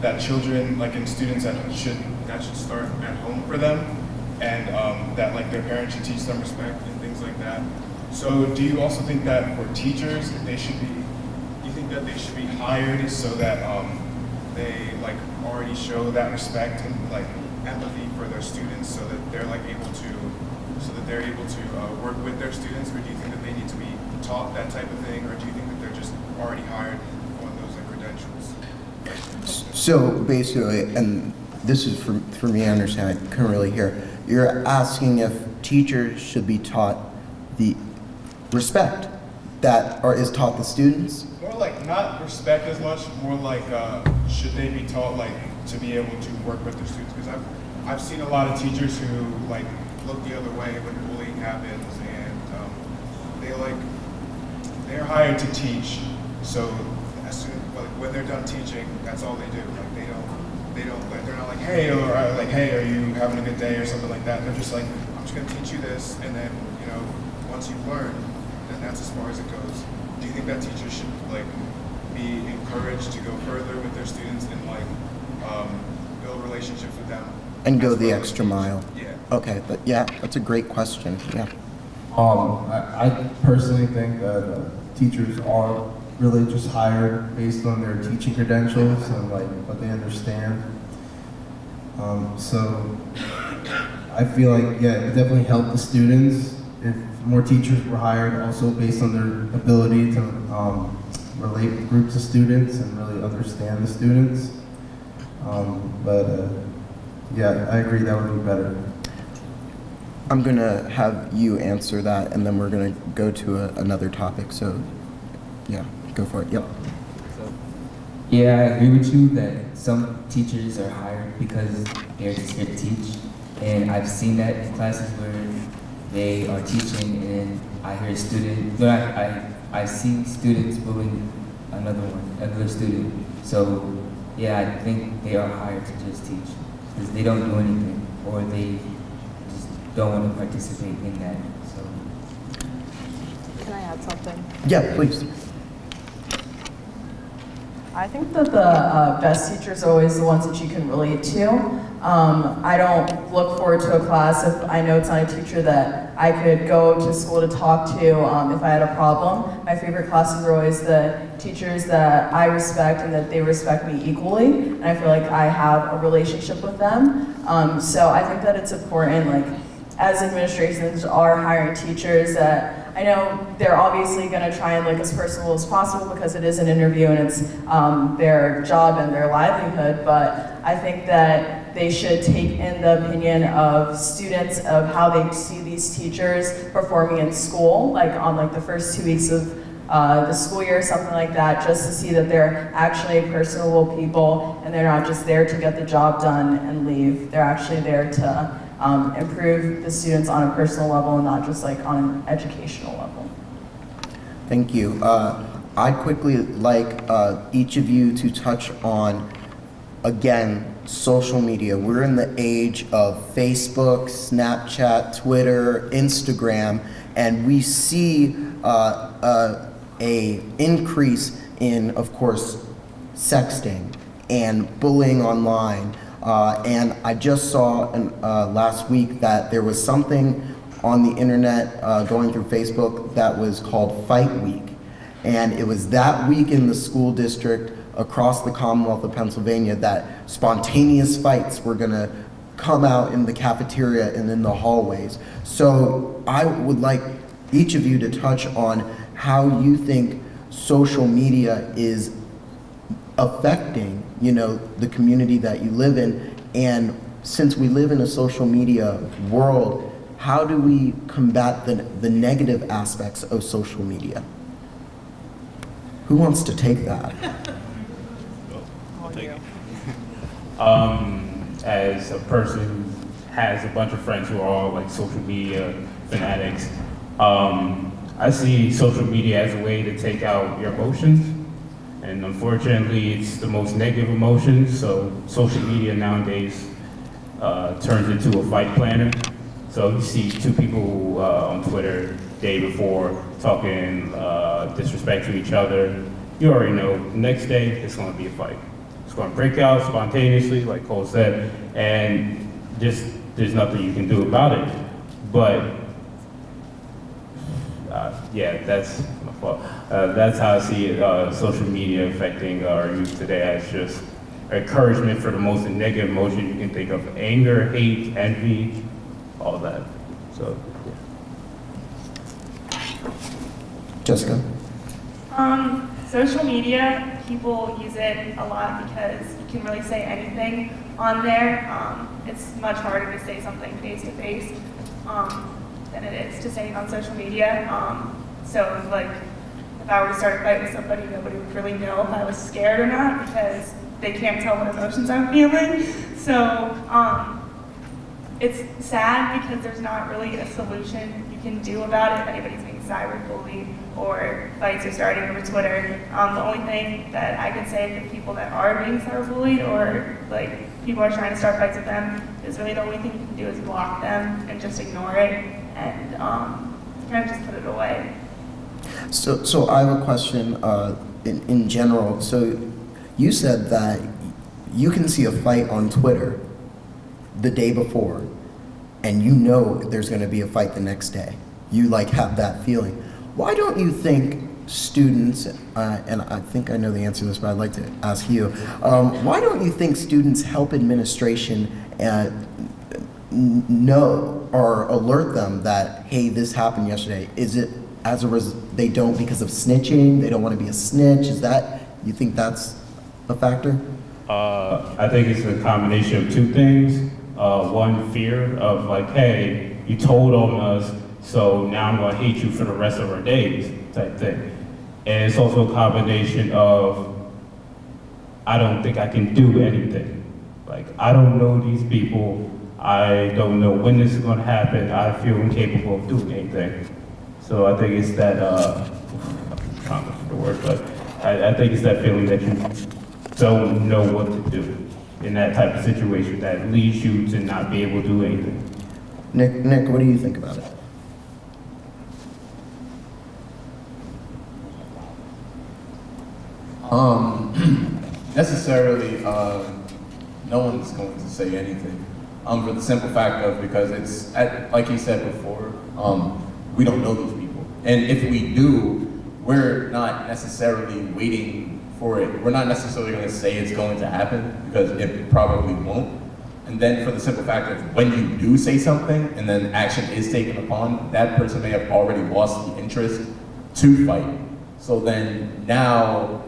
that children, and students, that should start at home for them, and that their parents should teach them respect and things like that. So do you also think that for teachers, they should be hired so that they already show that respect and empathy for their students, so that they're able to work with their students? Or do you think that they need to be taught that type of thing, or do you think that they're just already hired on those credentials? So basically, and this is for me, I understand, I couldn't really hear. You're asking if teachers should be taught the respect that is taught the students? More like not respect as much, more like should they be taught like to be able to work with their students? Because I've seen a lot of teachers who like look the other way when bullying happens, and they're hired to teach. So as soon when they're done teaching, that's all they do. Like they're not like hey, or like hey, are you having a good day or something like that. They're just like I'm just gonna teach you this, and then once you've learned, then that's as far as it goes. Do you think that teachers should like be encouraged to go further with their students and like build relationships with them And go the extra mile? Yeah. Okay, but yeah, that's a great question. Yeah. I personally think that teachers are really just hired based on their teaching credentials and like what they understand. So I feel like, yeah, it definitely helped the students if more teachers were hired also based on their ability to relate with groups of students and really understand the students. Yeah, I agree that would be better. I'm going to have you answer that, and then we're going to go to another topic. So, yeah, go for it. Yep. Yeah, I agree with you that some teachers are hired because they're just here to teach. And I've seen that in classes where they are teaching and I hear a student, I see students bullying another student. So yeah, I think they are hired to just teach because they don't do anything or they just don't want to participate in that. So. Can I add something? Yeah, please. I think that the best teachers are always the ones that you can relate to. I don't look forward to a class if I know it's not a teacher that I could go to school to talk to if I had a problem. My favorite classes are always the teachers that I respect and that they respect me equally, and I feel like I have a relationship with them. So I think that it's important, like, as administrations are hiring teachers that I know they're obviously going to try and look as personal as possible because it is an interview and it's their job and their livelihood, but I think that they should take in the opinion of students of how they see these teachers performing in school, like on like the first 2 weeks of the school year, something like that, just to see that they're actually personable people and they're not just there to get the job done and leave. They're actually there to improve the students on a personal level and not just like on an educational level. Thank you. I'd quickly like each of you to touch on, again, social media. We're in the age of Facebook, Snapchat, Twitter, Instagram, and we see a increase in, of course, sexting and bullying online. And I just saw last week that there was something on the internet going through Facebook that was called Fight Week. And it was that week in the school district across the Commonwealth of Pennsylvania that spontaneous fights were gonna come out in the cafeteria and in the hallways. So I would like each of you to touch on how you think social media is affecting, you know, the community that you live in. And since we live in a social media world, how do we combat the negative aspects of social media? Who wants to take that? I'll take it. As a person who has a bunch of friends who are all like social media fanatics, I see social media as a way to take out your emotions. And unfortunately, it's the most negative emotions, so social media nowadays turns into a fight planner. So you see two people on Twitter the day before talking disrespect to each other. You already know, the next day, it's gonna be a fight. It's gonna break out spontaneously, like Cole said, and just there's nothing you can do about it. But yeah, that's my fault. That's how I see it, social media affecting our youth today as just encouragement for the most negative emotion you can think of: anger, hate, envy, all that. So, yeah. Jessica? Social media, people use it a lot because you can really say anything on there. It's much harder to say something face to face than it is to say it on social media. So like, if I were to start a fight with somebody, nobody would really know if I was scared or not because they can't tell what emotions I'm feeling. So it's sad because there's not really a solution you can do about it if anybody's being cyberbullied or fights are starting over Twitter. The only thing that I can say to people that are being cyberbullied or like people are trying to start fights with them is really the only thing you can do is block them and just ignore it and kind of just put it away. So I have a question in general. So you said that you can see a fight on Twitter the day before, and you know there's going to be a fight the next day. You like have that feeling. Why don't you think students, and I think I know the answer to this, but I'd like to ask you, why don't you think students help administration know or alert them that, hey, this happened yesterday? Is it as a result, they don't because of snitching, they don't want to be a snitch? Is that, you think that's a factor? I think it's a combination of two things. One, fear of like, hey, you told on us, so now I'm gonna hate you for the rest of our days, type thing. And it's also a combination of, I don't think I can do anything. Like, I don't know these people, I don't know when this is gonna happen, I feel incapable of doing anything. So I think it's that, I can't remember the word, but I think it's that feeling that you don't know what to do in that type of situation that leads you to not be able to do anything. Nick, what do you think about it? Necessarily, no one's going to say anything. For the simple fact of, because it's, like you said before, we don't know these people. And if we do, we're not necessarily waiting for it. We're not necessarily going to say it's going to happen because it probably won't. And then for the simple fact of when you do say something and then action is taken upon, that person may have already lost the interest to fight. So then now,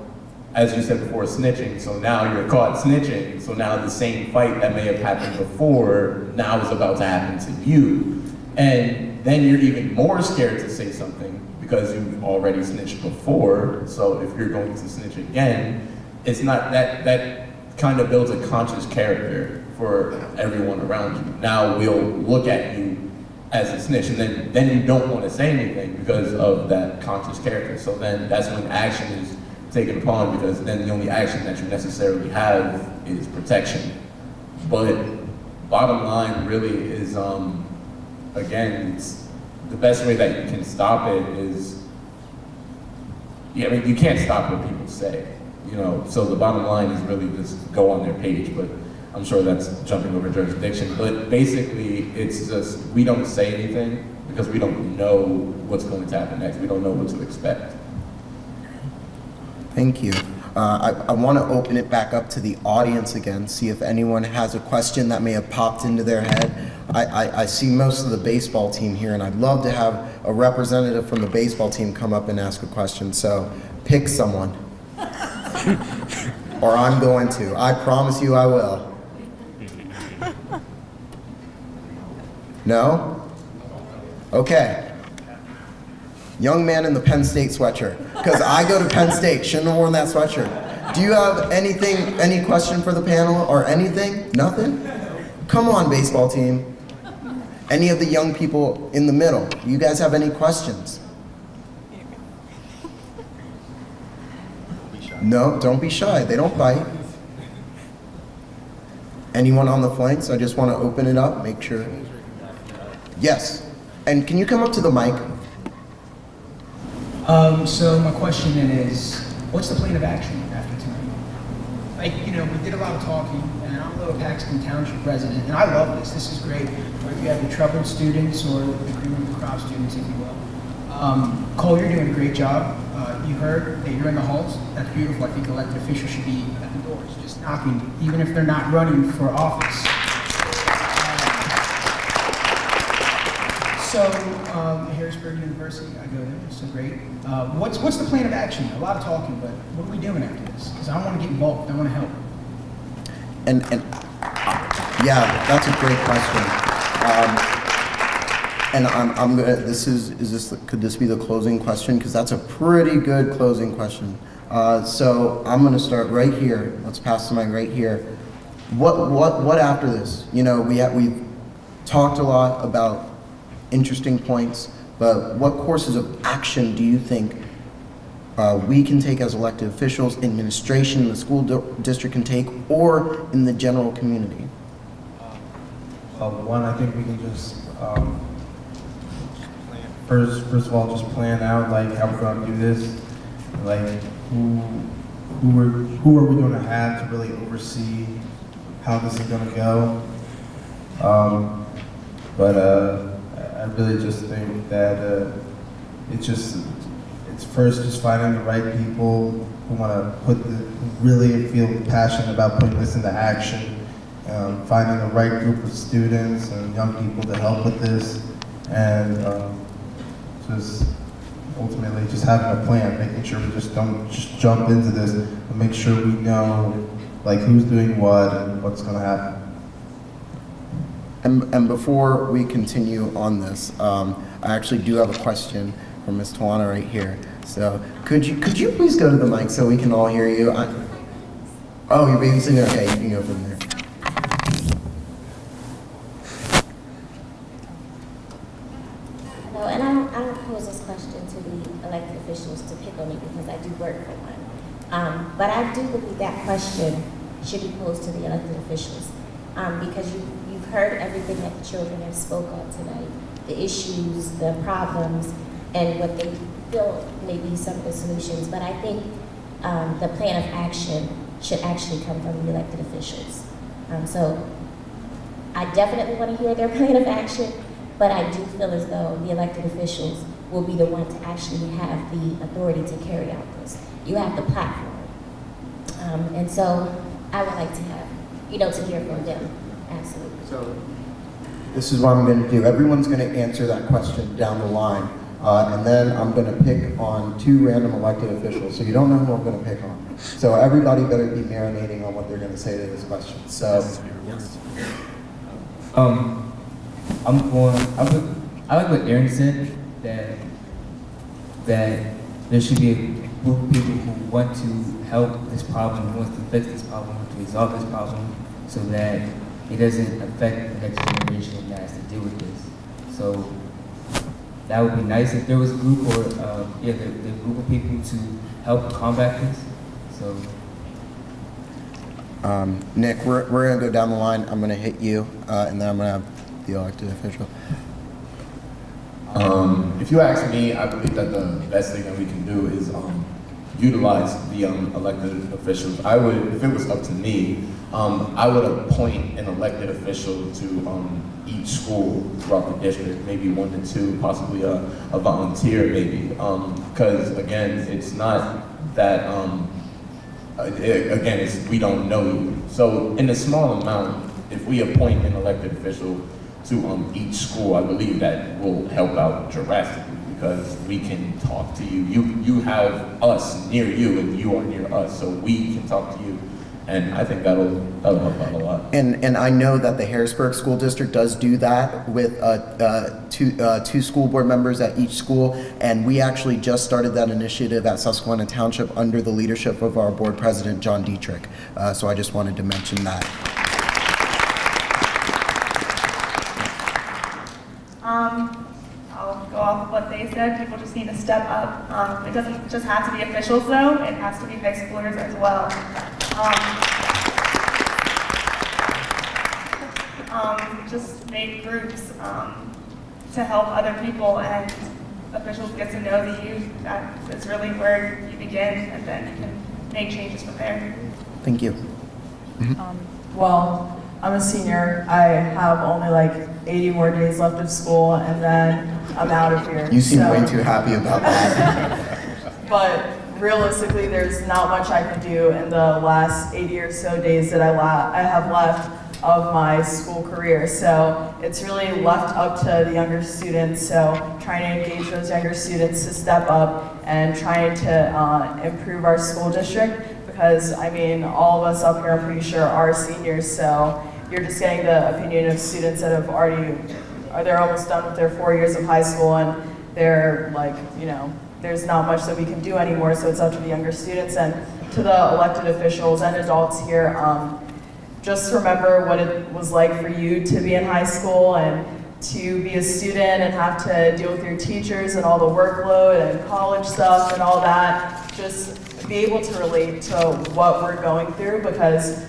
as you said before, snitching, so now you're caught snitching, so now the same fight that may have happened before now is about to happen to you. And then you're even more scared to say something because you've already snitched before. So if you're going to snitch again, it's not that kind of builds a conscious character for everyone around you. Now we'll look at you as a snitch, and then you don't want to say anything because of that conscious character. So then that's when action is taken upon, because then the only action that you necessarily have is protection. But bottom line really is, again, it's the best way that you can stop it is, yeah, I mean, you can't stop what people say, you know, so the bottom line is really just go on their page, but I'm sure that's jumping over jurisdiction. But basically, it's just, we don't say anything because we don't know what's going to happen next. We don't know what to expect. Thank you. I want to open it back up to the audience again, see if anyone has a question that may have popped into their head. I see most of the baseball team here, and I'd love to have a representative from the baseball team come up and ask a question. So pick someone. Or I'm going to. I promise you I will. No? Okay. Young man in the Penn State sweatshirt. Because I go to Penn State, shouldn't have worn that sweatshirt. Do you have anything, any question for the panel or anything? Nothing? Come on, baseball team. Any of the young people in the middle, you guys have any questions? No, don't be shy. They don't bite. Anyone on the flanks? I just want to open it up, make sure. Yes. And can you come up to the mic? So my question then is, what's the plan of action after tonight? Like, you know, we did a lot of talking, and I'm a little Paxton Township resident, and I love this. This is great. Whether you have the troubled students or the cream of the crop students, if you will. Cole, you're doing a great job. You heard that you're in the halls. That's beautiful. I think elected officials should be at the doors, just knocking, even if they're not running for office. So, Harrisburg University, I go there, so great. What's the plan of action? A lot of talking, but what are we doing after this? Because I want to get involved, I want to help. And yeah, that's a great question. And I'm gonna, could this be the closing question? Because that's a pretty good closing question. So I'm gonna start right here. Let's pass the mic right here. What after this? You know, we've talked a lot about interesting points, but what courses of action do you think we can take as elected officials, administration, the school district can take, or in the general community? One, I think we can just first of all just plan out like how we're going to do this, like who are we going to have to really oversee how this is going to go. But I really just think that it's first just finding the right people who want to who really feel passionate about putting this into action. Finding the right group of students and young people to help with this, and just ultimately just having a plan, making sure we just don't just jump into this, but make sure we know like who's doing what and what's going to happen. And before we continue on this, I actually do have a question from Ms. Tawana right here. So could you please go to the mic so we can all hear you? Oh, you're babysitting? Okay, you can go from there. Hello, and I don't pose this question to the elected officials to pick on me because I do work for one. But I do believe that question should be posed to the elected officials because you've heard everything that the children have spoke on tonight, the issues, the problems, and what they feel may be some of the solutions. But I think the plan of action should actually come from the elected officials. So I definitely want to hear their plan of action, but I do feel as though the elected officials will be the one to actually have the authority to carry out this. You have the platform. And so I would like to have, to hear from them. Absolutely. So this is what I'm going to do. Everyone's going to answer that question down the line. And then I'm going to pick on 2 random elected officials. So you don't know who I'm going to pick on. So everybody better be marinating on what they're going to say to this question. So. I like what Aaron said, that there should be a group of people who want to help this problem, who wants to fix this problem, to resolve this problem, so that it doesn't affect the next generation that has to deal with this. So that would be nice if there was a group or the group of people to help combat this. So. Nick, we're going to go down the line. I'm going to hit you, and then I'm going to have the elected official. If you ask me, I believe that the best thing that we can do is utilize the elected officials. I would, if it was up to me, I would appoint an elected official to each school throughout the district, maybe 1 to 2, possibly a volunteer maybe. Because again, it's not that, we don't know you. So in a small amount, if we appoint an elected official to each school, I believe that will help out drastically because we can talk to you. You have us near you and you are near us, so we can talk to you. And I think that'll help out a lot. And I know that the Harrisburg School District does do that with 2 school board members at each school. And we actually just started that initiative at Susquehanna Township under the leadership of our board president, John Dietrich. So I just wanted to mention that. I'll go off of what they said. People just need to step up. It doesn't just have to be officials though, it has to be high schoolers as well. Just make groups to help other people, and officials get to know the youth. That's really where you begin, and then you can make changes from there. Thank you. Well, I'm a senior. I have only like 80 more days left of school, and then I'm out of here. You seem way too happy about that. But realistically, there's not much I can do in the last 80 or so days that I have left of my school career. So it's really left up to the younger students. So trying to engage those younger students to step up and trying to improve our school district. Because I mean, all of us up here, I'm pretty sure, are seniors. So you're just getting the opinion of students that have already they're almost done with their 4 years of high school, and they're like, you know, there's not much that we can do anymore, so it's up to the younger students. And to the elected officials and adults here, just remember what it was like for you to be in high school and to be a student and have to deal with your teachers and all the workload and college stuff and all that. Just be able to relate to what we're going through, because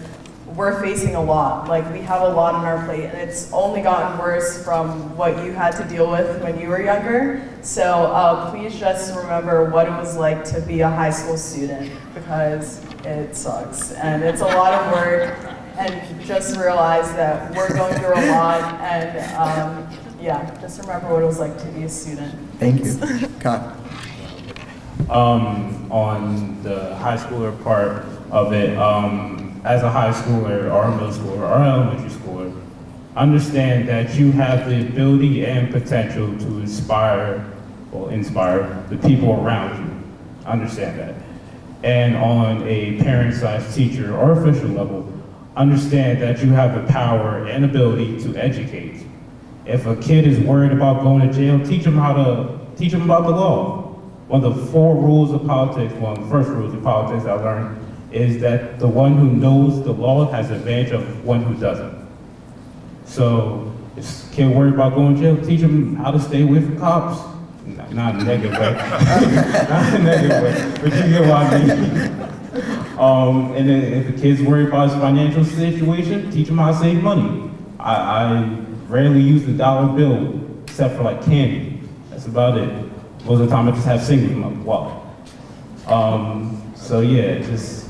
we're facing a lot. Like, we have a lot on our plate, and it's only gotten worse from what you had to deal with when you were younger. So please just remember what it was like to be a high school student, because it sucks and it's a lot of work. And just realize that we're going through a lot, and yeah, just remember what it was like to be a student. Thank you. Kyle. On the high schooler part of it, as a high schooler or a middle schooler or elementary schooler, understand that you have the ability and potential to inspire the people around you. Understand that. And on a parent/teacher or official level, understand that you have the power and ability to educate. If a kid is worried about going to jail, teach them about the law. One of the 4 rules of politics, one of the first rules of politics I learned, is that the one who knows the law has the advantage of one who doesn't. So if a kid worried about going to jail, teach them how to stay away from cops. Not in a negative way. Not in a negative way, but you get what I mean. And then if a kid's worried about his financial situation, teach him how to save money. I rarely use the dollar bill, except for like candy. That's about it. Most of the time I just have singles in my wallet. So yeah, just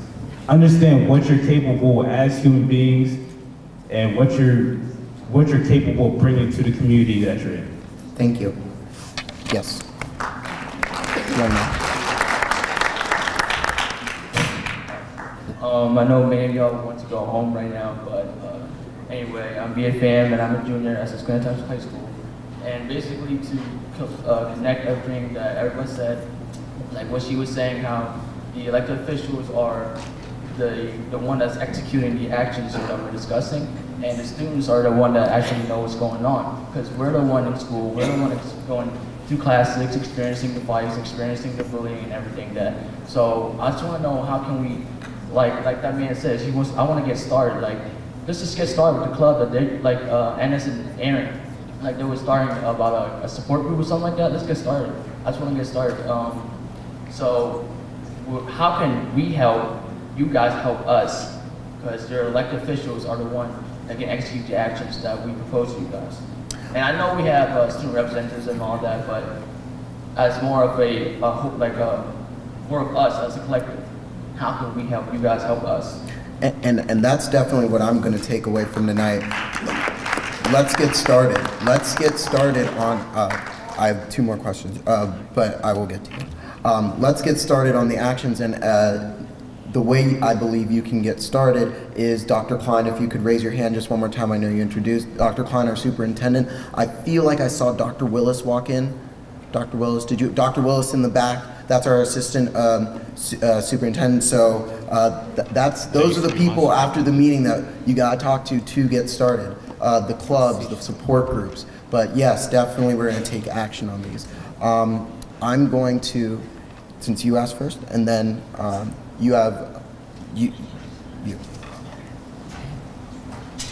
understand what you're capable as human beings and what you're capable of bringing to the community that you're in. Thank you. Yes. Young man. I know many of y'all want to go home right now, but anyway, I'm BFM and I'm a junior at Susquehanna Township High School. And basically to connect everything that everyone said, like what she was saying, how the elected officials are the one that's executing the actions that we're discussing, and the students are the one that actually know what's going on, because we're the one in school, we're the one that's going through classics, experiencing the fights, experiencing the bullying and everything that. So I just want to know, how can we, like that man says, I want to get started. Like, let's just get started with the club that they, like Annis and Aaron, like they were starting about a support group or something like that. Let's get started. I just want to get started. So how can we help you guys help us? Because your elected officials are the one that can execute the actions that we propose to you guys. And I know we have student representatives and all that, but as more of more of us as a collective, how can we help you guys help us? And that's definitely what I'm going to take away from tonight. Let's get started. Let's get started on, I have 2 more questions, but I will get to you. Let's get started on the actions, and the way I believe you can get started is, Dr. Klein, if you could raise your hand just one more time. I know you introduced Dr. Klein, our superintendent. I feel like I saw Dr. Willis walk in. Dr. Willis, did you? Dr. Willis in the back, that's our assistant superintendent. So those are the people after the meeting that you gotta talk to get started. The clubs, the support groups. But yes, definitely we're gonna take action on these. I'm going to, since you asked first, and then you.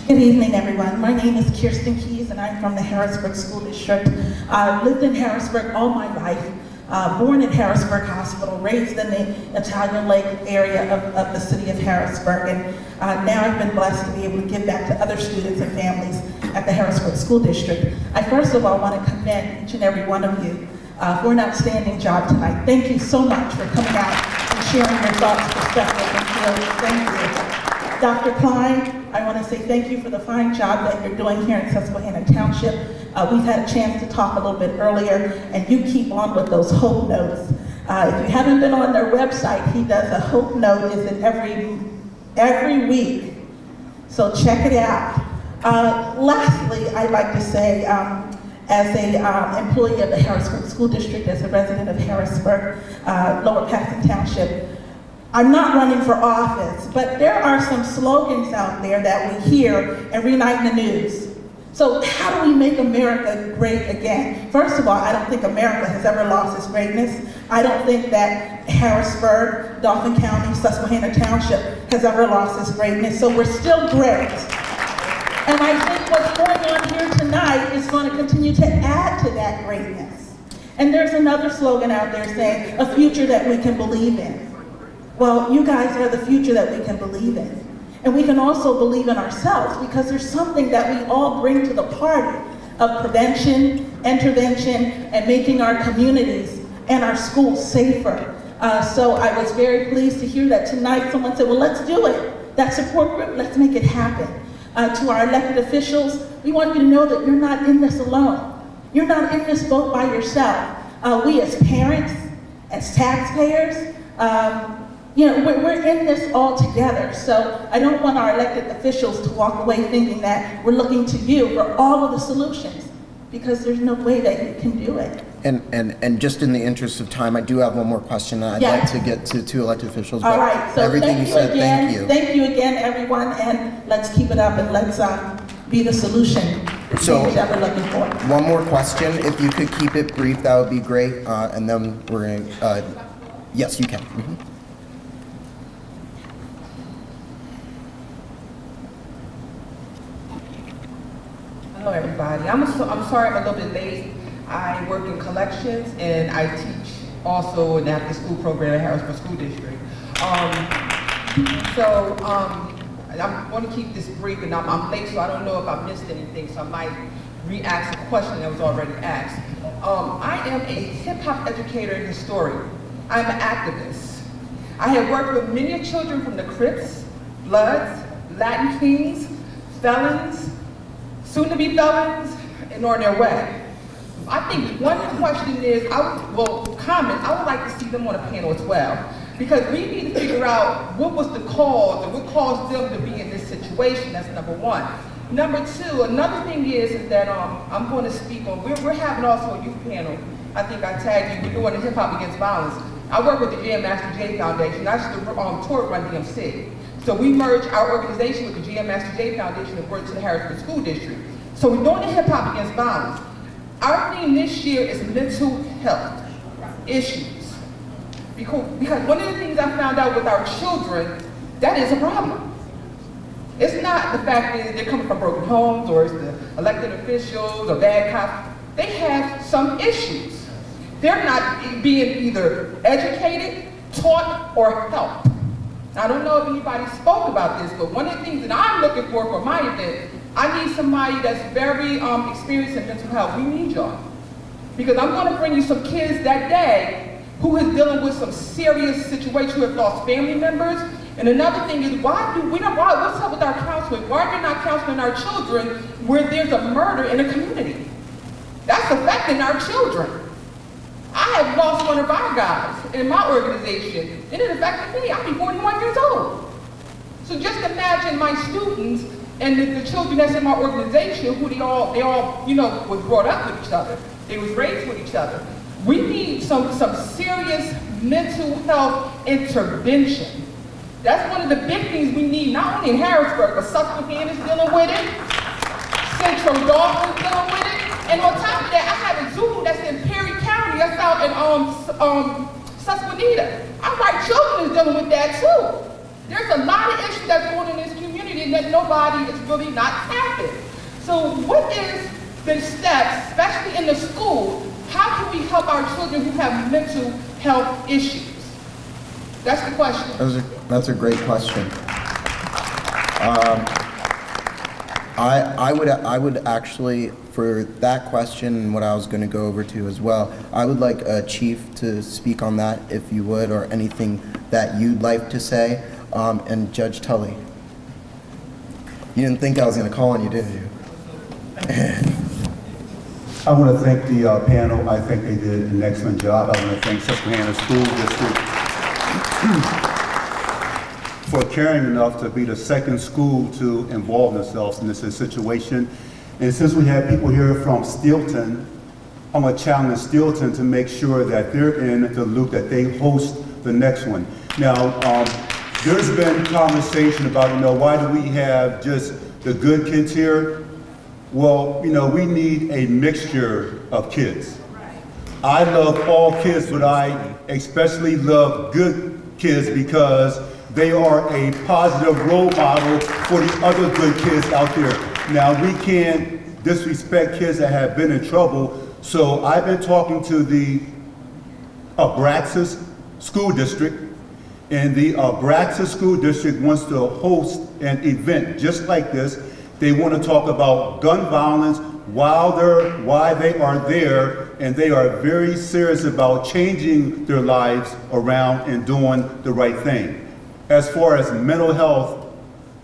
Good evening, everyone. My name is Kirsten Keys, and I'm from the Harrisburg School District. I've lived in Harrisburg all my life. Born at Harrisburg Hospital, raised in the Italian Lake area of the city of Harrisburg, and now I've been blessed to be able to give back to other students and families at the Harrisburg School District. I first of all want to commend each and every one of you for an outstanding job tonight. Thank you so much for coming out and sharing your thoughts, perspectives, and feelings. Thank you. Dr. Klein, I want to say thank you for the fine job that you're doing here in Susquehanna Township. We've had a chance to talk a little bit earlier, and you keep on with those hope notes. If you haven't been on their website, he does a hope note, is it every week, so check it out. Lastly, I'd like to say, as a employee of the Harrisburg School District, as a resident of Harrisburg, Lower Paxton Township, I'm not running for office, but there are some slogans out there that we hear every night in the news. So how do we make America great again? First of all, I don't think America has ever lost its greatness. I don't think that Harrisburg, Dauphin County, Susquehanna Township has ever lost its greatness. So we're still great. And I think what's going on here tonight is going to continue to add to that greatness. And there's another slogan out there saying, a future that we can believe in. Well, you guys are the future that we can believe in. And we can also believe in ourselves because there's something that we all bring to the party of prevention, intervention, and making our communities and our schools safer. So I was very pleased to hear that tonight someone said, well, let's do it. That support group, let's make it happen. To our elected officials, we want you to know that you're not in this alone. You're not in this boat by yourself. We as parents, as taxpayers, we're in this all together. So I don't want our elected officials to walk away thinking that we're looking to you for all of the solutions, because there's no way that you can do it. And just in the interest of time, I do have one more question, and I'd like to get to two elected officials. All right, so everything you said, again, thank you. Thank you again, everyone, and let's keep it up and let's be the solution that we're looking for. One more question, if you could keep it brief, that would be great, and then we're going to, yes, you can. Mm-hmm. Hello, everybody. I'm sorry I'm a little bit late. I work in collections and I teach also an after-school program at Harrisburg School District. I'm going to keep this brief, and I'm late, so I don't know if I missed anything, so I might re-ask a question that was already asked. I am a hip-hop educator and historian. I'm an activist. I have worked with many children from the Crips, Bloods, Latin Kings, felons, soon-to-be felons, and on their way. I think one question is, I would like to see them on a panel as well, because we need to figure out what was the cause and what caused them to be in this situation. That's number one. Number two, another thing is that I'm going to speak on, we're having also a youth panel. I think I tagged you, we're doing the Hip Hop Against Violence. I work with the GM Master J Foundation. I used to tour Run DMC. So we merged our organization with the GM Master J Foundation and worked to the Harrisburg School District. So we're doing the Hip Hop Against Violence. Our theme this year is mental health issues. Because one of the things I found out with our children, that is a problem. It's not the fact that they're coming from broken homes or it's the elected officials or bad cops. They have some issues. They're not being either educated, taught, or helped. I don't know if anybody spoke about this, but one of the things that I'm looking for my event, I need somebody that's very experienced in mental health. We need y'all. Because I'm going to bring you some kids that day who is dealing with some serious situations, who have lost family members. And another thing is, what's up with our counseling? Why are we not counseling our children where there's a murder in a community? That's affecting our children. I have lost one of our guys in my organization, and it affected me. I'm 41 years old. So just imagine my students and the children that's in my organization, who they all was brought up with each other. They was raised with each other. We need some serious mental health intervention. That's one of the big things we need, not only in Harrisburg, but Susquehanna is dealing with it, Central Dauphin is dealing with it, and on top of that, I have a zoo that's in Perry County, that's out in Susquehanna. Our white children is dealing with that too. There's a lot of issues that's going on in this community that nobody is really not tapping. So what is the steps, especially in the school, how can we help our children who have mental health issues? That's the question. That's a great question. I would actually, for that question and what I was going to go over to as well, I would like Chief to speak on that, if you would, or anything that you'd like to say. And Judge Tully. You didn't think I was going to call on you, did you? I want to thank the panel. I think they did an excellent job. I want to thank Susquehanna School District for caring enough to be the second school to involve themselves in this situation. And since we have people here from Steelton, I'm going to challenge Steelton to make sure that they're in the loop, that they host the next one. Now, there's been conversation about, why do we have just the good kids here? Well, you know, we need a mixture of kids. I love all kids, but I especially love good kids because they are a positive role model for the other good kids out there. Now, we can't disrespect kids that have been in trouble, so I've been talking to the Abraxas School District, and the Abraxas School District wants to host an event just like this. They want to talk about gun violence why they are there, and they are very serious about changing their lives around and doing the right thing. As far as mental health,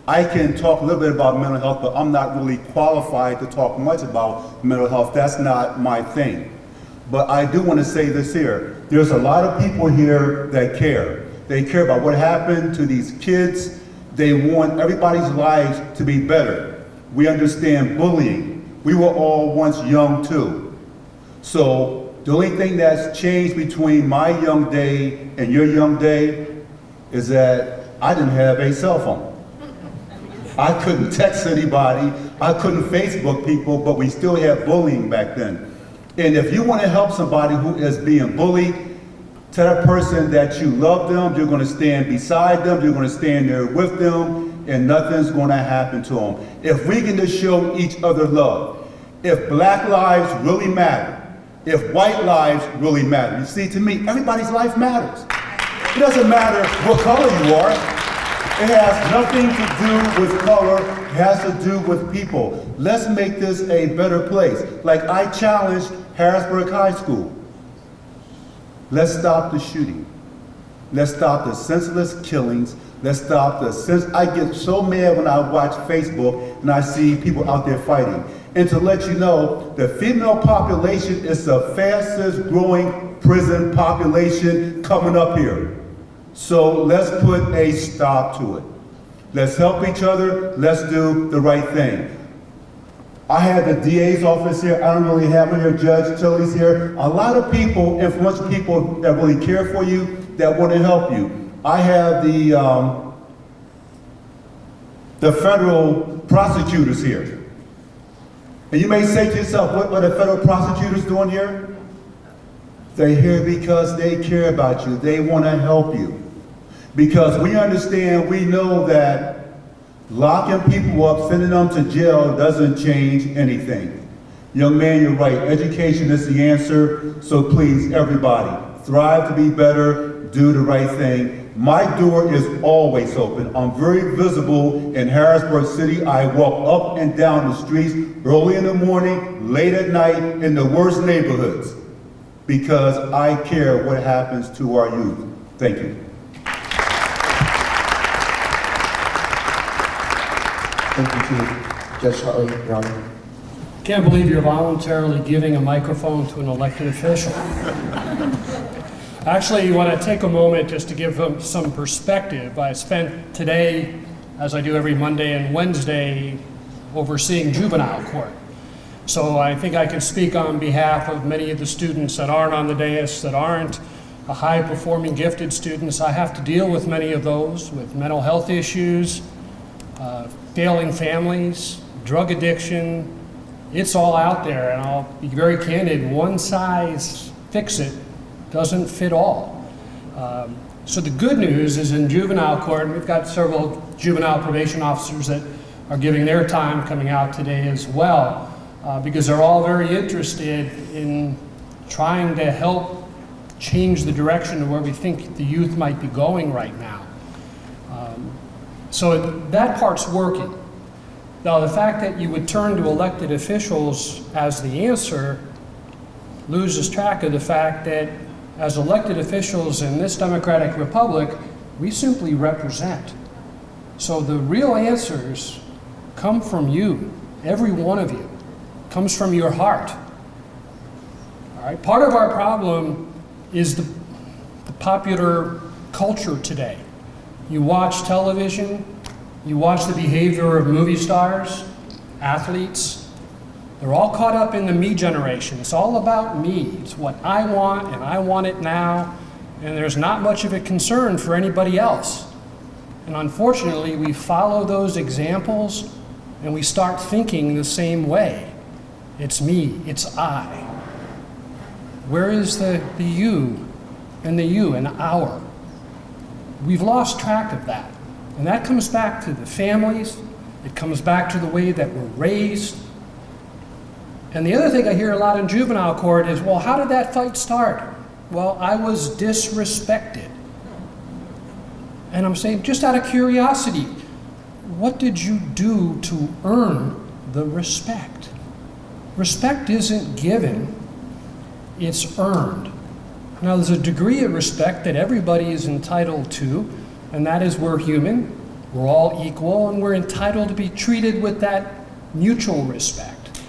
I can talk a little bit about mental health, but I'm not really qualified to talk much about mental health. That's not my thing. But I do want to say this here. There's a lot of people here that care. They care about what happened to these kids. They want everybody's lives to be better. We understand bullying. We were all once young too. So the only thing that's changed between my young day and your young day is that I didn't have a cell phone. I couldn't text anybody. I couldn't Facebook people, but we still had bullying back then. And if you want to help somebody who is being bullied, tell that person that you love them, you're going to stand beside them, you're going to stand there with them, and nothing's going to happen to them. If we can just show each other love, if black lives really matter, if white lives really matter. You see, to me, everybody's life matters. It doesn't matter what color you are. It has nothing to do with color, it has to do with people. Let's make this a better place. Like I challenged Harrisburg High School. Let's stop the shooting. Let's stop the senseless killings. Let's stop the I get so mad when I watch Facebook and I see people out there fighting. And to let you know, the female population is the fastest growing prison population coming up here. So let's put a stop to it. Let's help each other. Let's do the right thing. I have the DA's office here. I don't really have one here. Judge Tilly's here. A lot of people, influential people that really care for you, that want to help you. I have the federal prosecutors here. And you may say to yourself, what are the federal prosecutors doing here? They're here because they care about you. They want to help you. Because we understand, we know that locking people up, sending them to jail doesn't change anything. Young man, you're right. Education is the answer. So please, everybody, thrive to be better, do the right thing. My door is always open. I'm very visible in Harrisburg City. I walk up and down the streets early in the morning, late at night, in the worst neighborhoods, because I care what happens to our youth. Thank you. Thank you, Chief. Judge Hartley, Your Honor. Can't believe you're voluntarily giving a microphone to an elected official. Actually, you want to take a moment just to give them some perspective. I spent today, as I do every Monday and Wednesday, overseeing juvenile court. So I think I can speak on behalf of many of the students that aren't on the dais, that aren't high-performing, gifted students. I have to deal with many of those with mental health issues, failing families, drug addiction. It's all out there, and I'll be very candid, one size fix-it doesn't fit all. So the good news is in juvenile court, and we've got several juvenile probation officers that are giving their time coming out today as well, because they're all very interested in trying to help change the direction of where we think the youth might be going right now. So that part's working. Now, the fact that you would turn to elected officials as the answer loses track of the fact that as elected officials in this democratic republic, we simply represent. So the real answers come from you, every one of you, comes from your heart. All right? Part of our problem is the popular culture today. You watch television, you watch the behavior of movie stars, athletes. They're all caught up in the me generation. It's all about me. It's what I want, and I want it now, and there's not much of a concern for anybody else. And unfortunately, we follow those examples and we start thinking the same way. It's me, it's I. Where is the you and the you and our? We've lost track of that. And that comes back to the families, it comes back to the way that we're raised. And the other thing I hear a lot in juvenile court is, well, how did that fight start? Well, I was disrespected. And I'm saying, just out of curiosity, what did you do to earn the respect? Respect isn't given, it's earned. Now, there's a degree of respect that everybody is entitled to, and that is we're human, we're all equal, and we're entitled to be treated with that mutual respect.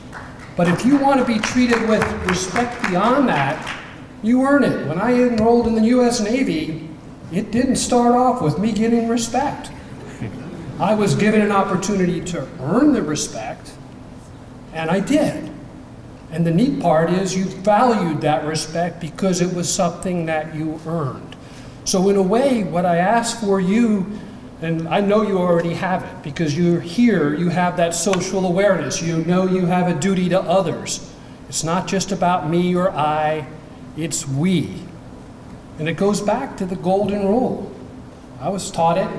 But if you want to be treated with respect beyond that, you earn it. When I enrolled in the U.S. Navy, it didn't start off with me getting respect. I was given an opportunity to earn the respect, and I did. And the neat part is you valued that respect because it was something that you earned. So in a way, what I ask for you, and I know you already have it because you're here, you have that social awareness, you know you have a duty to others. It's not just about me or I, it's we. And it goes back to the golden rule. I was taught it.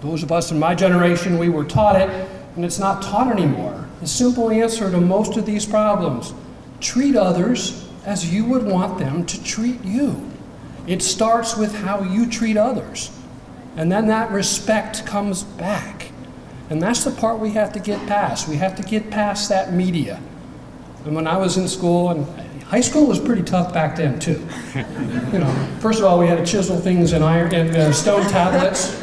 Those of us in my generation, we were taught it, and it's not taught anymore. The simple answer to most of these problems, treat others as you would want them to treat you. It starts with how you treat others. And then that respect comes back. And that's the part we have to get past. We have to get past that media. And when I was in school, and high school was pretty tough back then too. You know, first of all, we had to chisel things in iron and stone tablets.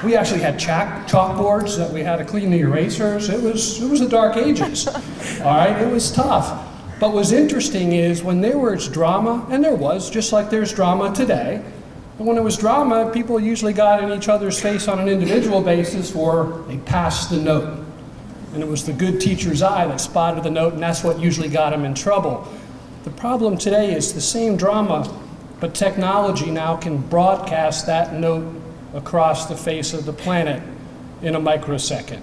We actually had chalkboards that we had to clean the erasers. It was the dark ages. All right, it was tough. But what's interesting is when there was drama, and there was, just like there's drama today, but when there was drama, people usually got in each other's face on an individual basis, or they passed the note. And it was the good teacher's eye that spotted the note, and that's what usually got them in trouble. The problem today is the same drama, but technology now can broadcast that note across the face of the planet in a microsecond.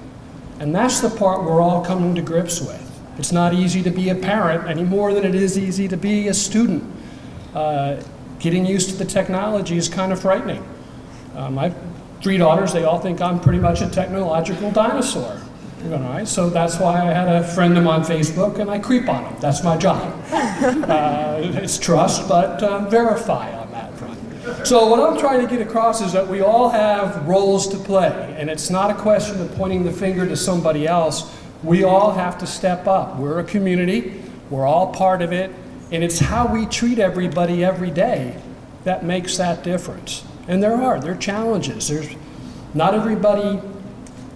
And that's the part we're all coming to grips with. It's not easy to be a parent any more than it is easy to be a student. Getting used to the technology is kind of frightening. I have 3 daughters, they all think I'm pretty much a technological dinosaur. You know, right? So that's why I had a friend them on Facebook and I creep on them. That's my job. It's trust, but verify on that front. So what I'm trying to get across is that we all have roles to play, and it's not a question of pointing the finger to somebody else. We all have to step up. We're a community, we're all part of it, and it's how we treat everybody every day that makes that difference. And there are challenges. Not everybody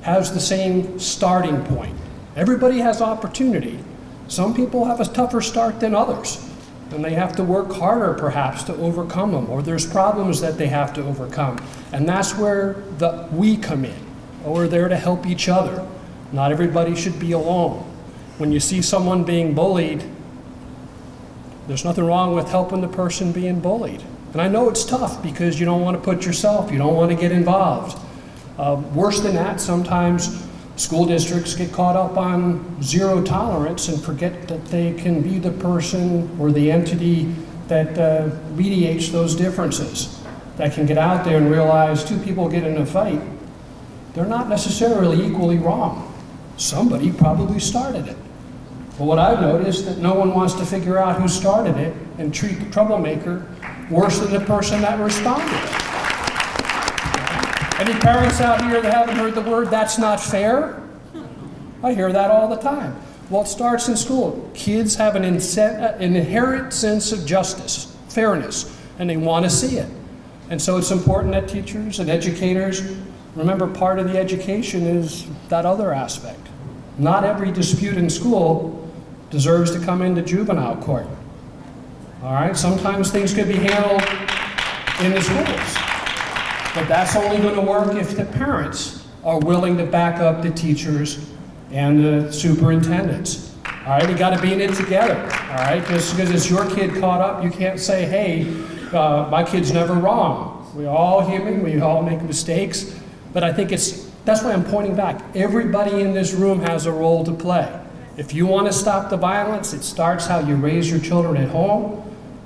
has the same starting point. Everybody has opportunity. Some people have a tougher start than others, and they have to work harder perhaps to overcome them, or there's problems that they have to overcome. And that's where we come in, or we're there to help each other. Not everybody should be alone. When you see someone being bullied, there's nothing wrong with helping the person being bullied. And I know it's tough because you don't want to put yourself, you don't want to get involved. Worse than that, sometimes school districts get caught up on zero tolerance and forget that they can be the person or the entity that mediates those differences. That can get out there and realize 2 people get in a fight, they're not necessarily equally wrong. Somebody probably started it. But what I've noticed is that no one wants to figure out who started it and treat the troublemaker worse than the person that responded. Any parents out here that haven't heard the word, that's not fair? I hear that all the time. Well, it starts in school. Kids have an inherent sense of justice, fairness, and they want to see it. And so it's important that teachers and educators remember part of the education is that other aspect. Not every dispute in school deserves to come into juvenile court. All right, sometimes things could be handled in the schools. But that's only going to work if the parents are willing to back up the teachers and the superintendents. All right, we got to be in it together. All right, just because it's your kid caught up, you can't say, hey, my kid's never wrong. We're all human, we all make mistakes. But I think it's That's why I'm pointing back. Everybody in this room has a role to play. If you want to stop the violence, it starts how you raise your children at home.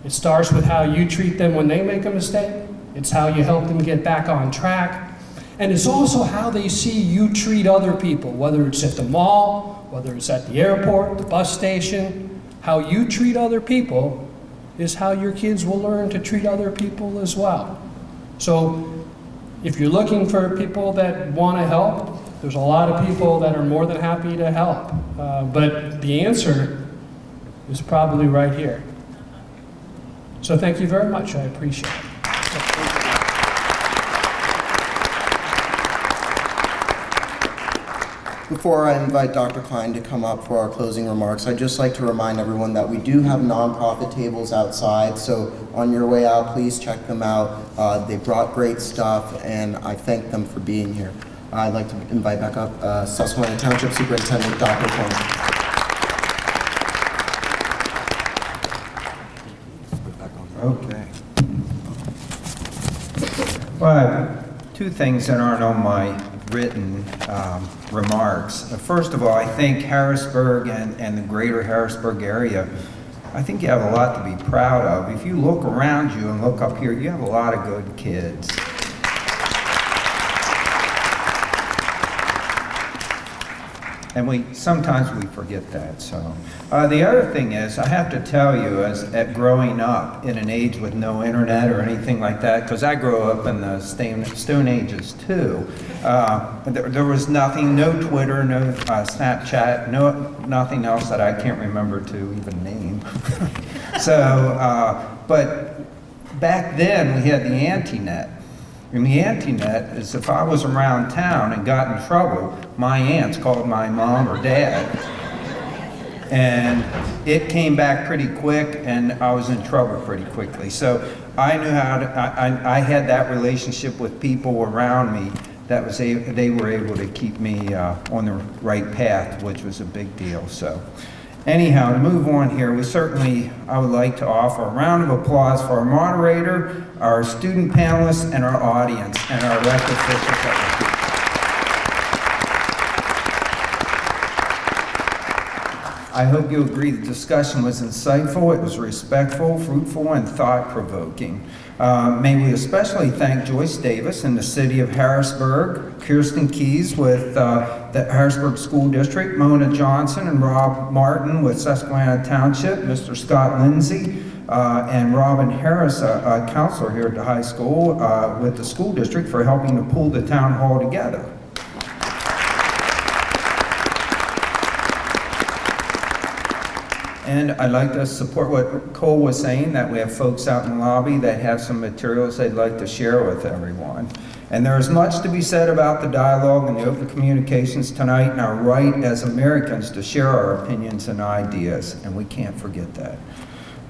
It starts with how you treat them when they make a mistake. It's how you help them get back on track. And it's also how they see you treat other people, whether it's at the mall, whether it's at the airport, the bus station. How you treat other people is how your kids will learn to treat other people as well. So if you're looking for people that want to help, there's a lot of people that are more than happy to help. But the answer is probably right here. So thank you very much. I appreciate it. Before I invite Dr. Klein to come up for our closing remarks, I'd just like to remind everyone that we do have nonprofit tables outside, so on your way out, please check them out. They brought great stuff, and I thank them for being here. I'd like to invite back up Susquehanna Township Superintendent Dr. Klein. Okay. Well, two things that aren't on my written remarks. First of all, I think Harrisburg and the greater Harrisburg area, I think you have a lot to be proud of. If you look around you and look up here, you have a lot of good kids. And sometimes we forget that. So the other thing is, I have to tell you, at growing up in an age with no internet or anything like that, because I grew up in the Stone Ages too. There was nothing, no Twitter, no Snapchat, nothing else that I can't remember to even name. But back then we had the Anti-Net. And the Anti-Net is if I was around town and got in trouble, my aunts called my mom or dad. And it came back pretty quick, and I was in trouble pretty quickly. So I knew how to, I had that relationship with people around me that they were able to keep me on the right path, which was a big deal. So anyhow, to move on here, I would like to offer a round of applause for our moderator, our student panelists, and our audience, and our elected officials. I hope you agree the discussion was insightful, it was respectful, fruitful, and thought-provoking. May we especially thank Joyce Davis in the city of Harrisburg, Kirsten Keys with the Harrisburg School District, Mona Johnson and Rob Martin with Susquehanna Township, Mr. Scott Lindsay, and Robin Harris, a counselor here at the high school with the school district, for helping to pull the town hall together. And I'd like to support what Cole was saying, that we have folks out in the lobby that have some materials they'd like to share with everyone. And there is much to be said about the dialogue and the open communications tonight, and our right as Americans to share our opinions and ideas, and we can't forget that.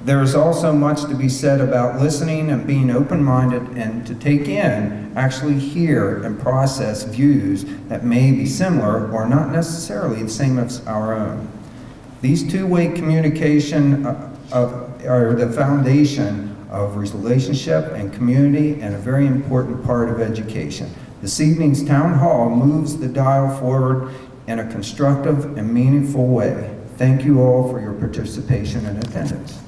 There is also much to be said about listening and being open-minded and to take in, actually hear and process views that may be similar or not necessarily the same as our own. These two-way communication are the foundation of relationship and community, and a very important part of education. This evening's town hall moves the dial forward in a constructive and meaningful way. Thank you all for your participation and attendance.